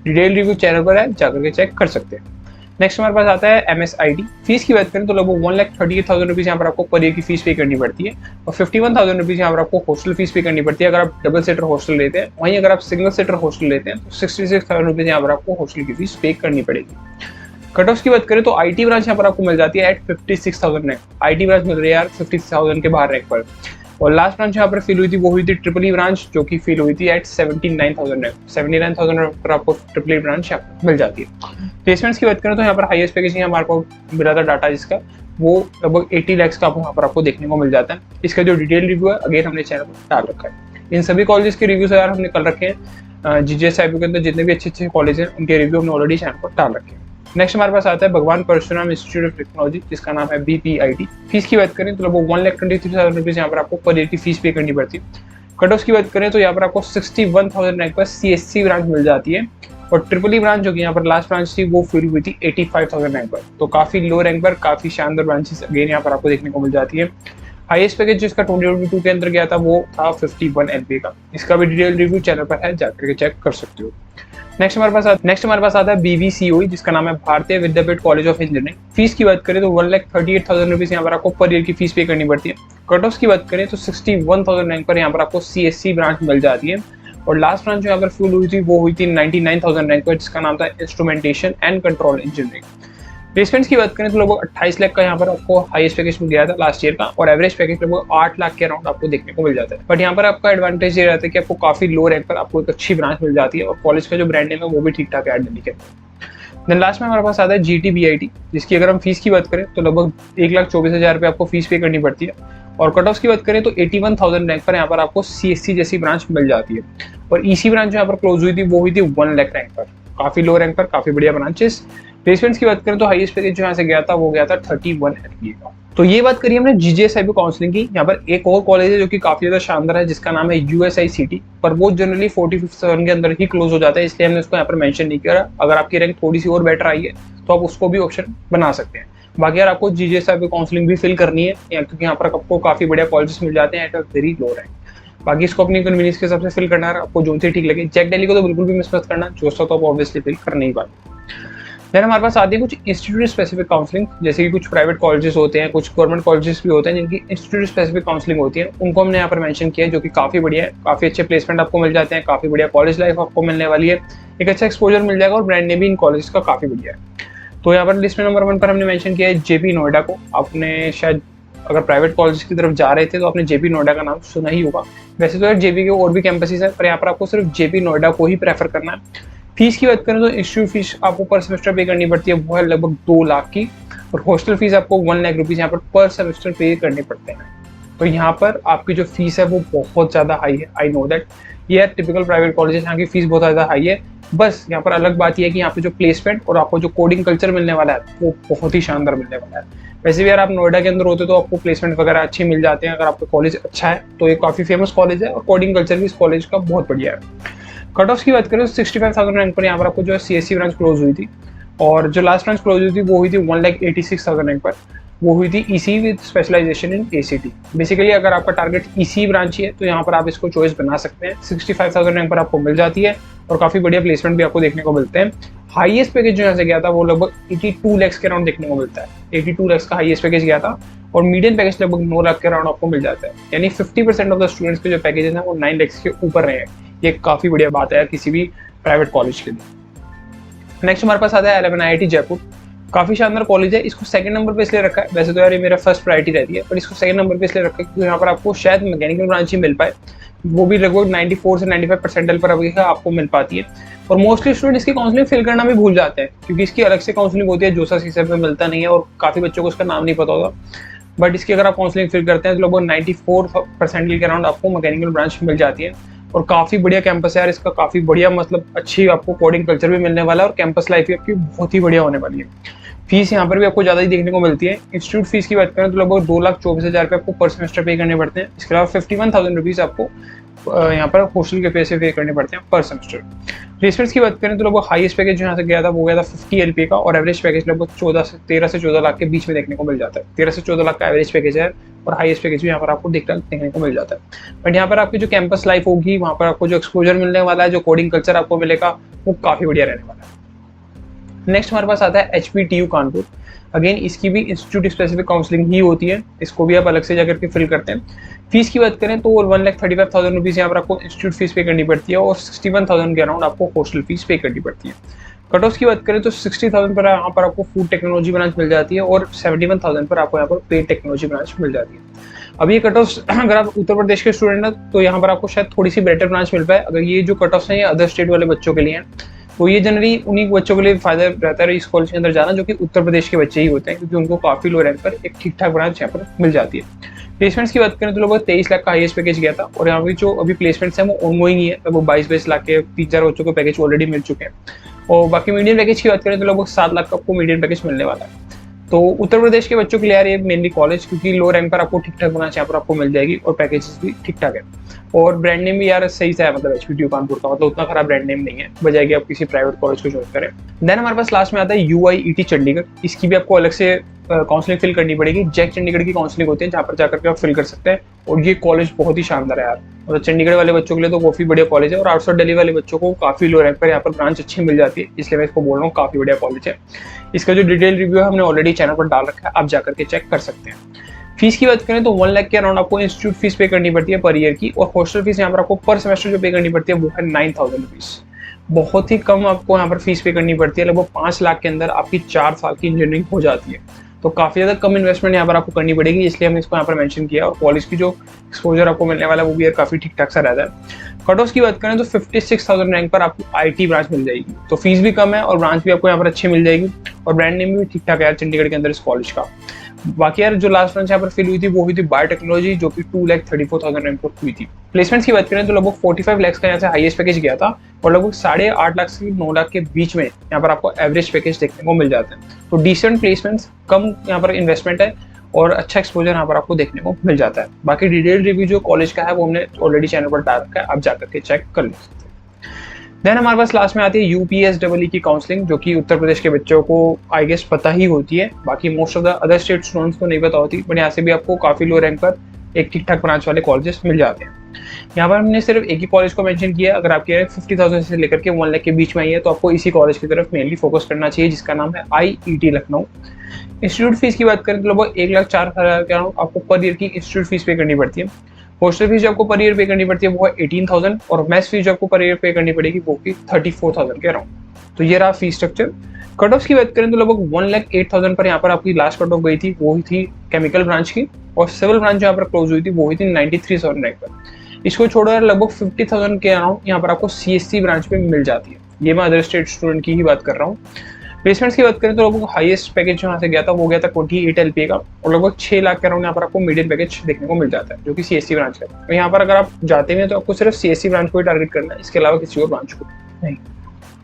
डिटेल रिव्यू चैनल पर है, जाकर के चेक कर सकते हैं। नेक्स्ट हमारे पास आता है MSIT। फीस की बात करें तो लगभग 1,38,000 रुपीज यहाँ पर आपको पर ईयर की फीस पे करनी पड़ती है और 51,000 रुपीज यहाँ पर आपको हॉस्टल फीस पे करनी पड़ती है अगर आप डबल सीटर हॉस्टल लेते हैं। वहीं अगर आप सिंगल सीटर हॉस्टल लेते हैं तो 66,000 रुपीज यहाँ पर आपको हॉस्टल की फीस पे करनी पड़ेगी। कट ऑफ की बात करें तो IT ब्रांच यहाँ पर आपको मिल जाती है एट 56,000 रैंक। IT ब्रांच मिल रही है यार 50,000 के बाहर रैंक पर। और लास्ट ब्रांच यहाँ पर फिल हुई थी वो हुई थी EEE ब्रांच जो कि फिल हुई थी एट 79,000 रैंक। 79,000 रैंक पर आपको EEE ब्रांच मिल जाती है। प्लेसमेंट्स की बात करें तो यहाँ पर हाईएस्ट पैकेज हमारे को मिला था डाटा जिसका वो लगभग 80 लाख का यहाँ पर आपको देखने को मिल जाता है। इसका जो डिटेल रिव्यू है अगेन हमने चैनल पर डाल रखा है। इन सभी कॉलेजेस के रिव्यूज यार हमने कल रखे हैं। GGS-IB के अंदर जितने भी अच्छे कॉलेज हैं उनके रिव्यू हमने ऑलरेडी चैनल पर डाल रखे हैं। नेक्स्ट हमारे पास आता है भगवान परशुराम इंस्टीट्यूट ऑफ टेक्नोलॉजी जिसका नाम है BPIT। फीस की बात करें तो लगभग 1,23,000 रुपीज यहाँ पर आपको पर ईयर की फीस पे करनी पड़ती है। कट ऑफ की बात करें तो यहाँ पर आपको 61,000 रैंक पर CSC ब्रांच मिल जाती है और EEE ब्रांच जो कि यहाँ पर लास्ट ब्रांच थी वो फिल हुई थी 85,000 रैंक पर। तो काफी लो रैंक पर काफी शानदार ब्रांचेस अगेन यहाँ पर आपको देखने को मिल जाती है। हाईएस्ट पैकेज जिसका 2022 के अंदर गया था वो था 51 LPA का। इसका भी डिटेल रिव्यू चैनल पर है, जाकर के चेक कर सकते हो। नेक्स्ट हमारे पास आता है BVCOE जिसका नाम है भारतीय विद्यापीठ कॉलेज ऑफ इंजीनियरिंग। फीस की बात करें तो 1,38,000 रुपीज यहाँ पर आपको पर ईयर की फीस पे करनी पड़ती है। कट ऑफ की बात करें तो 61,000 रैंक पर यहाँ पर आपको CSC ब्रांच मिल जाती है और लास्ट ब्रांच जो यहाँ पर फुल हुई थी वो हुई थी 99,000 रैंक पर जिसका नाम था instrumentation and control engineering. Placements की बात करें तो लगभग 28 लाख का यहाँ पर आपको हाईएस्ट पैकेज मिल गया था लास्ट ईयर का, और एवरेज पैकेज लगभग 8 लाख के अराउंड आपको देखने को मिल जाता है। बट यहाँ पर आपका एडवांटेज ये रहता है कि आपको काफी लो रैंक पर आपको एक अच्छी ब्रांच मिल जाती है, और कॉलेज का जो ब्रांड नेम है वो भी ठीक ठाक है दिल्ली के। देन लास्ट में हमारे पास आता है GTBIT, जिसकी अगर हम फीस की बात करें तो लगभग 1,24,000 रुपये आपको फीस पे करनी पड़ती है। और कट ऑफ की बात करें तो 81,000 रैंक पर यहाँ पर आपको CSC जैसी ब्रांच मिल जाती है। और EC ब्रांच यहाँ पर क्लोज हुई थी वो हुई थी 1 लाख रैंक पर, काफी लो रैंक पर, काफी बढ़िया ब्रांचेस। प्लेसमेंट्स की बात करें तो हाईएस्ट पैकेज जो यहाँ से गया था वो गया था 31 LPA का। तो ये बात करिए हमने GJSIB काउंसलिंग की। यहाँ पर एक और कॉलेज है जो कि काफी ज्यादा शानदार है, जिसका नाम है USICT, पर वो जनरली 45,000 के अंदर ही क्लोज हो जाता है, इसलिए हमने उसको यहाँ पर मेंशन नहीं किया। अगर आपकी रैंक थोड़ी सी और बेटर आई है तो आप उसको भी ऑप्शन बना सकते हैं। बाकी यार आपको GJSIB काउंसलिंग भी फिल करनी है, क्योंकि यहाँ पर आपको काफी बढ़िया कॉलेजेस मिल जाते हैं eight a very low rank. बाकी इसको अपनी कन्वीनियंस के हिसाब से फिल करना है, आपको जो से ठीक लगे। जैक दिल्ली को तो बिल्कुल भी मिस मत करना, जोसा तो आप ऑब्वियसली फिल कर नहीं पाते। फिर हमारे पास आती है कुछ इंस्टीट्यूट स्पेसिफिक काउंसलिंग, जैसे कि कुछ प्राइवेट कॉलेजेस होते हैं, कुछ गवर्नमेंट कॉलेजेस भी होते हैं जिनकी इंस्टीट्यूट स्पेसिफिक काउंसलिंग होती है, उनको हमने यहाँ पर मेंशन किया है, जो कि काफी बढ़िया है। काफी अच्छे प्लेसमेंट आपको मिल जाते हैं, काफी बढ़िया कॉलेज लाइफ आपको मिलने वाली है, एक अच्छा एक्सपोजर मिल जाएगा, और ब्रांड नेम भी इन कॉलेज का काफी बढ़िया है। तो यहाँ पर लिस्ट में नंबर 1 पर हमने मेंशन किया है JP नोएडा को। आपने शायद अगर प्राइवेट कॉलेज की तरफ जा रहे थे तो आपने JP नोएडा का नाम सुना ही होगा। वैसे तो यार JP के और भी कैंपसेस हैं, पर यहाँ पर आपको सिर्फ JP नोएडा को ही प्रेफर करना है। फीस की बात करें तो इंस्टीट्यूट फीस आपको पर सेमेस्टर पे करनी पड़ती है, वो है लगभग 2 लाख की, और हॉस्टल फीस आपको 1 लाख रुपीज यहाँ पर सेमेस्टर पे करने पड़ते हैं। तो यहाँ पर आपकी जो फीस है वो बहुत ज्यादा हाई है, आई नो दैट। ये टिपिकल प्राइवेट कॉलेज यहाँ की फीस बहुत ज्यादा हाई है। बस यहाँ पर अलग बात यह है कि यहाँ पे जो प्लेसमेंट और आपको जो कोडिंग कल्चर मिलने वाला है वो बहुत ही शानदार मिलने वाला है। वैसे भी यार आप नोएडा के अंदर होते तो आपको प्लेसमेंट वगैरह अच्छे मिल जाते हैं, अगर आपका कॉलेज अच्छा है तो। ये काफी फेमस कॉलेज है, और कोडिंग कल्चर भी इस कॉलेज का बहुत बढ़िया है। कट ऑफ की बात करें तो 65,000 रैंक पर यहाँ पर आपको जो है CSC ब्रांच क्लोज हुई थी, और जो लास्ट ब्रांच क्लोज हुई थी वो हुई थी 1,86,000 रैंक पर, वो हुई थी EC with specialization in ACT। Basically अगर आपका टारगेट EC ब्रांच ही है तो यहाँ पर आप इसको चॉइस बना सकते हैं। 65,000 रैंक पर आपको मिल जाती है, और काफी बढ़िया प्लेसमेंट भी आपको देखने को मिलते हैं। हाईएस्ट पैकेज जो यहाँ से गया था वो लगभग 82 लाख के अराउंड देखने को मिलता है। 82 लाख का हाईएस्ट पैकेज गया था, और मीडियम पैकेज लगभग 9 लाख के अराउंड आपको मिल जाता है। यानी 50% ऑफ द स्टूडेंट्स के जो पैकेजेस हैं वो 9 लाख के ऊपर रहे हैं। ये काफी बढ़िया बात है किसी भी प्राइवेट कॉलेज के लिए। नेक्स्ट हमारे पास आता है 11 IIT जयपुर। काफी शानदार कॉलेज है, इसको सेकंड नंबर पे इसलिए रखा है। वैसे तो यार ये मेरा फर्स्ट प्रायोरिटी रहती है, पर इसको सेकंड नंबर पे इसलिए रखा है क्योंकि यहाँ पर आपको शायद मैकेनिकल ब्रांच ही मिल पाए, वो भी लगभग 94 से 95 परसेंटाइल पर अभी आपको मिल पाती है। और मोस्टली स्टूडेंट इसकी काउंसलिंग फिल करना भी भूल जाते हैं, क्योंकि इसकी अलग से काउंसलिंग होती है, जोसा सीसर में मिलता नहीं है, और काफी बच्चों को इसका नाम नहीं पता होगा। बट इसकी अगर आप काउंसलिंग फिल करते हैं तो लगभग 94 परसेंटाइल के अराउंड आपको मैकेनिकल ब्रांच मिल जाती है। और काफी बढ़िया कैंपस है यार इसका, काफी बढ़िया, मतलब अच्छी आपको कोडिंग कल्चर भी मिलने वाला है, और कैंपस लाइफ भी आपकी बहुत ही बढ़िया होने वाली है। फीस यहाँ पर भी आपको ज्यादा ही देखने को मिलती है। इंस्टीट्यूट फीस की बात करें तो लगभग 2,24,000 रुपये आपको पर सेमेस्टर पे करने पड़ते हैं। इसके अलावा 51,000 रुपीज आपको यहाँ पर हॉस्टल के पैसे पे करने पड़ते हैं पर सेमेस्टर। प्लेसमेंट्स की बात करें तो लगभग हाईएस्ट पैकेज यहाँ से गया था वो गया था 50 LPA का, और एवरेज पैकेज लगभग 13 से 14 लाख के बीच में देखने को मिल जाता है। 13 से 14 लाख का एवरेज पैकेज है, और हाईएस्ट पैकेज भी यहाँ पर आपको देखने को मिल जाता है। बट यहाँ पर आपकी जो कैंपस लाइफ होगी, वहाँ पर आपको जो एक्सपोजर मिलने वाला है, जो कोडिंग कल्चर आपको मिलेगा, वो काफी बढ़िया रहने वाला है। नेक्स्ट हमारे पास आता है HPTU कानपुर। अगेन इसकी भी इंस्टीट्यूट स्पेसिफिक काउंसलिंग ही होती है, इसको भी आप अलग से जाकर के फिल करते हैं। फीस की बात करें तो 1,35,000 रुपीज यहाँ पर आपको इंस्टीट्यूट फीस पे करनी पड़ती है, और 61,000 के अराउंड आपको हॉस्टल फीस पे करनी पड़ती है। कट ऑफ की बात करें तो 60,000 पर यहाँ पर आपको फूड टेक्नोलॉजी ब्रांच मिल जाती है, और 71,000 पर आपको यहाँ पर पेड टेक्नोलॉजी ब्रांच मिल जाती है। अब ये कट ऑफ अगर आप उत्तर प्रदेश के स्टूडेंट हैं तो यहाँ पर आपको शायद थोड़ी सी बेटर ब्रांच मिल पाए। अगर ये जो कट ऑफ है ये अदर स्टेट वाले बच्चों के लिए हैं, तो ये जनरली उन्हीं बच्चों के लिए फायदा रहता है इस कॉलेज के अंदर जाना, जो कि उत्तर प्रदेश के बच्चे ही होते हैं, क्योंकि उनको काफी लो रैंक पर एक ठीक ठाक ब्रांच यहाँ पर मिल जाती है। प्लेसमेंट्स की बात करें तो लगभग 23 लाख का हाईएस्ट पैकेज गया था, और यहाँ पे जो अभी प्लेसमेंट्स हैं वो ऑनगोइंग ही है, लगभग 22 लाख के 3-4 बच्चों को पैकेज ऑलरेडी मिल चुके हैं। और बाकी मीडियम पैकेज की बात करें तो लगभग 7 लाख का आपको मीडियम पैकेज मिलने वाला है। तो उत्तर प्रदेश के बच्चों के लिए यार ये मेनली कॉलेज, क्योंकि लो रैंक पर आपको ठीक ठाक ब्रांच यहाँ पर आपको मिल जाएगी, और पैकेजेस भी ठीक ठाक है, और ब्रांड नेम भी यार सही सा है, मतलब HPTU कानपुर का, मतलब उतना खराब ब्रांड नेम नहीं है, बजाय कि आप किसी प्राइवेट कॉलेज को चॉइस करें। देन हमारे पास लास्ट में आता है UIET चंडीगढ़। इसकी भी आपको अलग से काउंसलिंग फिल करनी पड़ेगी। जैक चंडीगढ़ की काउंसलिंग होती है, जहाँ पर जाकर के आप फिल कर सकते हैं, और ये कॉलेज बहुत ही शानदार है यार, मतलब चंडीगढ़ वाले बच्चों के लिए तो काफी बढ़िया कॉलेज है, और आउटसाइड दिल्ली वाले बच्चों को काफी लो रैंक पर यहाँ पर ब्रांच अच्छी मिल जाती है, इसलिए मैं इसको बोल रहा हूँ काफी बढ़िया कॉलेज है। इसका जो डिटेल रिव्यू है हमने ऑलरेडी चैनल पर डाल रखा है, आप जाकर के चेक कर सकते हैं। फीस की बात करें तो 1 लाख के अराउंड आपको इंस्टीट्यूट फीस पे करनी पड़ती है पर ईयर की, और हॉस्टल फीस यहाँ पर आपको पर सेमेस्टर जो पे करनी पड़ती है वो है 9,000 रुपीज। बहुत ही कम आपको यहाँ पर फीस पे करनी पड़ती है, लगभग 5 लाख के अंदर आपकी 4 साल की इंजीनियरिंग हो जाती है। तो काफ़ी ज़्यादा कम इन्वेस्टमेंट यहाँ पर आपको करनी पड़ेगी, इसलिए हमने इसको यहाँ पर मेंशन किया। और कॉलेज की जो एक्सपोजर आपको मिलने वाला है वो भी यार काफ़ी ठीक-ठाक सा रहता है। कट ऑफ की बात करें तो 56,000 रैंक पर आपको आईटी ब्रांच मिल जाएगी, तो फीस भी कम है और ब्रांच भी आपको यहाँ पर अच्छी मिल जाएगी, और ब्रांड नेम भी ठीक-ठाक है यार चंडीगढ़ के अंदर इस कॉलेज का। बाकी यार जो लास्ट ब्रांच यहाँ पर फिल हुई थी वो हुई थी बायोटेक्नोलॉजी, जो कि 2,34,000 रैंक पर हुई प्लेसमेंट्स की बात करें तो लगभग 45 लाख का यहाँ से हाईएस्ट पैकेज गया था, और लगभग 8.5 लाख से 9 लाख के बीच में यहाँ पर आपको एवरेज पैकेज देखने को मिल जाते हैं। तो डिसेंट प्लेसमेंट्स, कम यहाँ पर इन्वेस्टमेंट है और अच्छा एक्सपोजर यहाँ पर आपको देखने को मिल जाता है। बाकी डिटेल रिव्यू जो कॉलेज का है वो हमने ऑलरेडी चैनल पर डाल रखा है, आप जाकर के चेक कर लीजिए। देन हमारे पास लास्ट में आती है यूपीएसडब्ल्यू की काउंसलिंग, जो कि उत्तर प्रदेश के बच्चों को आई गेस पता ही होती है, बाकी most of the other state students को नहीं पता होती, बट यहाँ से भी आपको काफ़ी लो रैंक पर एक ठीक ठाक ब्रांच वाले कॉलेजेस मिल जाते हैं। यहाँ पर हमने सिर्फ एक ही कॉलेज को मेंशन किया, अगर आपकी रैंक 50,000 से लेकर के 1 लाख के बीच में आई है तो आपको इसी कॉलेज की तरफ मेनली फोकस करना चाहिए, जिसका नाम है IET लखनऊ। इंस्टीट्यूट फीस की बात करें तो लगभग 1,04,000 के आपको पर ईयर की इंस्टीट्यूट फीस पे करनी पड़ती है। हॉस्टल फीस जो आपको पर ईयर पे करनी पड़ती है वो है 18,000, और मेस फीस जो आपको पर ईयर पे करनी पड़ेगी वो की 34,000 के अराउंड। तो ये रहा फीस स्ट्रक्चर। कट ऑफ की बात करें तो लगभग 1,08,000 पर यहाँ पर आपकी लास्ट कट ऑफ गई थी, वो ही थी केमिकल ब्रांच की, और सिविल ब्रांच यहाँ पर क्लोज हुई थी वो हुई थी 93,000 रैंक पर। इसको छोड़कर लगभग 50,000 के अराउंड यहाँ पर आपको CSC ब्रांच पे मिल जाती है। ये मैं अदर स्टेट स्टूडेंट की ही बात कर रहा हूँ। प्लेसमेंट्स की बात करें तो लगभग हाईएस्ट पैकेज यहाँ से गया था वो गया था 28 LPA का, और लगभग 6 लाख के अराउंड यहाँ पर आपको मीडियम पैकेज देखने को मिल जाता है, जो कि CSC ब्रांच का है। तो यहाँ पर अगर आप जाते हैं तो आपको सिर्फ CSC ब्रांच को ही टारगेट करना है, इसके अलावा किसी और ब्रांच को नहीं।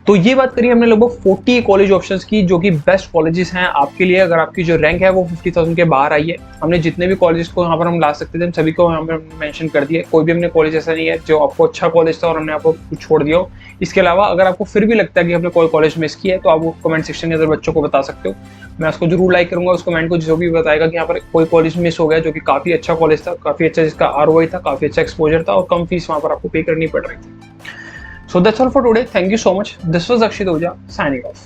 तो ये बात करी हमने लगभग 40 कॉलेज ऑप्शंस की, जो कि बेस्ट कॉलेजेस हैं आपके लिए अगर आपकी जो रैंक है वो 50,000 के बाहर आई है। हमने जितने भी कॉलेजेस को यहाँ पर हम ला सकते थे हम सभी को यहाँ पर मेंशन कर दिया, कोई भी हमने कॉलेज ऐसा नहीं है जो आपको अच्छा कॉलेज था और हमने आपको छोड़ दिया हो। इसके अलावा अगर आपको फिर भी लगता है कि हमने कोई कॉलेज मिस किया है तो आप वो कमेंट सेक्शन के अंदर बच्चों को बता सकते हो, मैं उसको जरूर लाइक करूंगा उस कमेंट को, जो भी बताएगा कि यहाँ पर कोई कॉलेज मिस हो गया जो कि काफी अच्छा कॉलेज था, काफी अच्छा जिसका ROI था, काफी अच्छा एक्सपोजर था और कम फीस वहाँ पर आपको पे करनी पड़ रही थी। So that's all for today. Thank you so much. This was Akshit Oja signing off.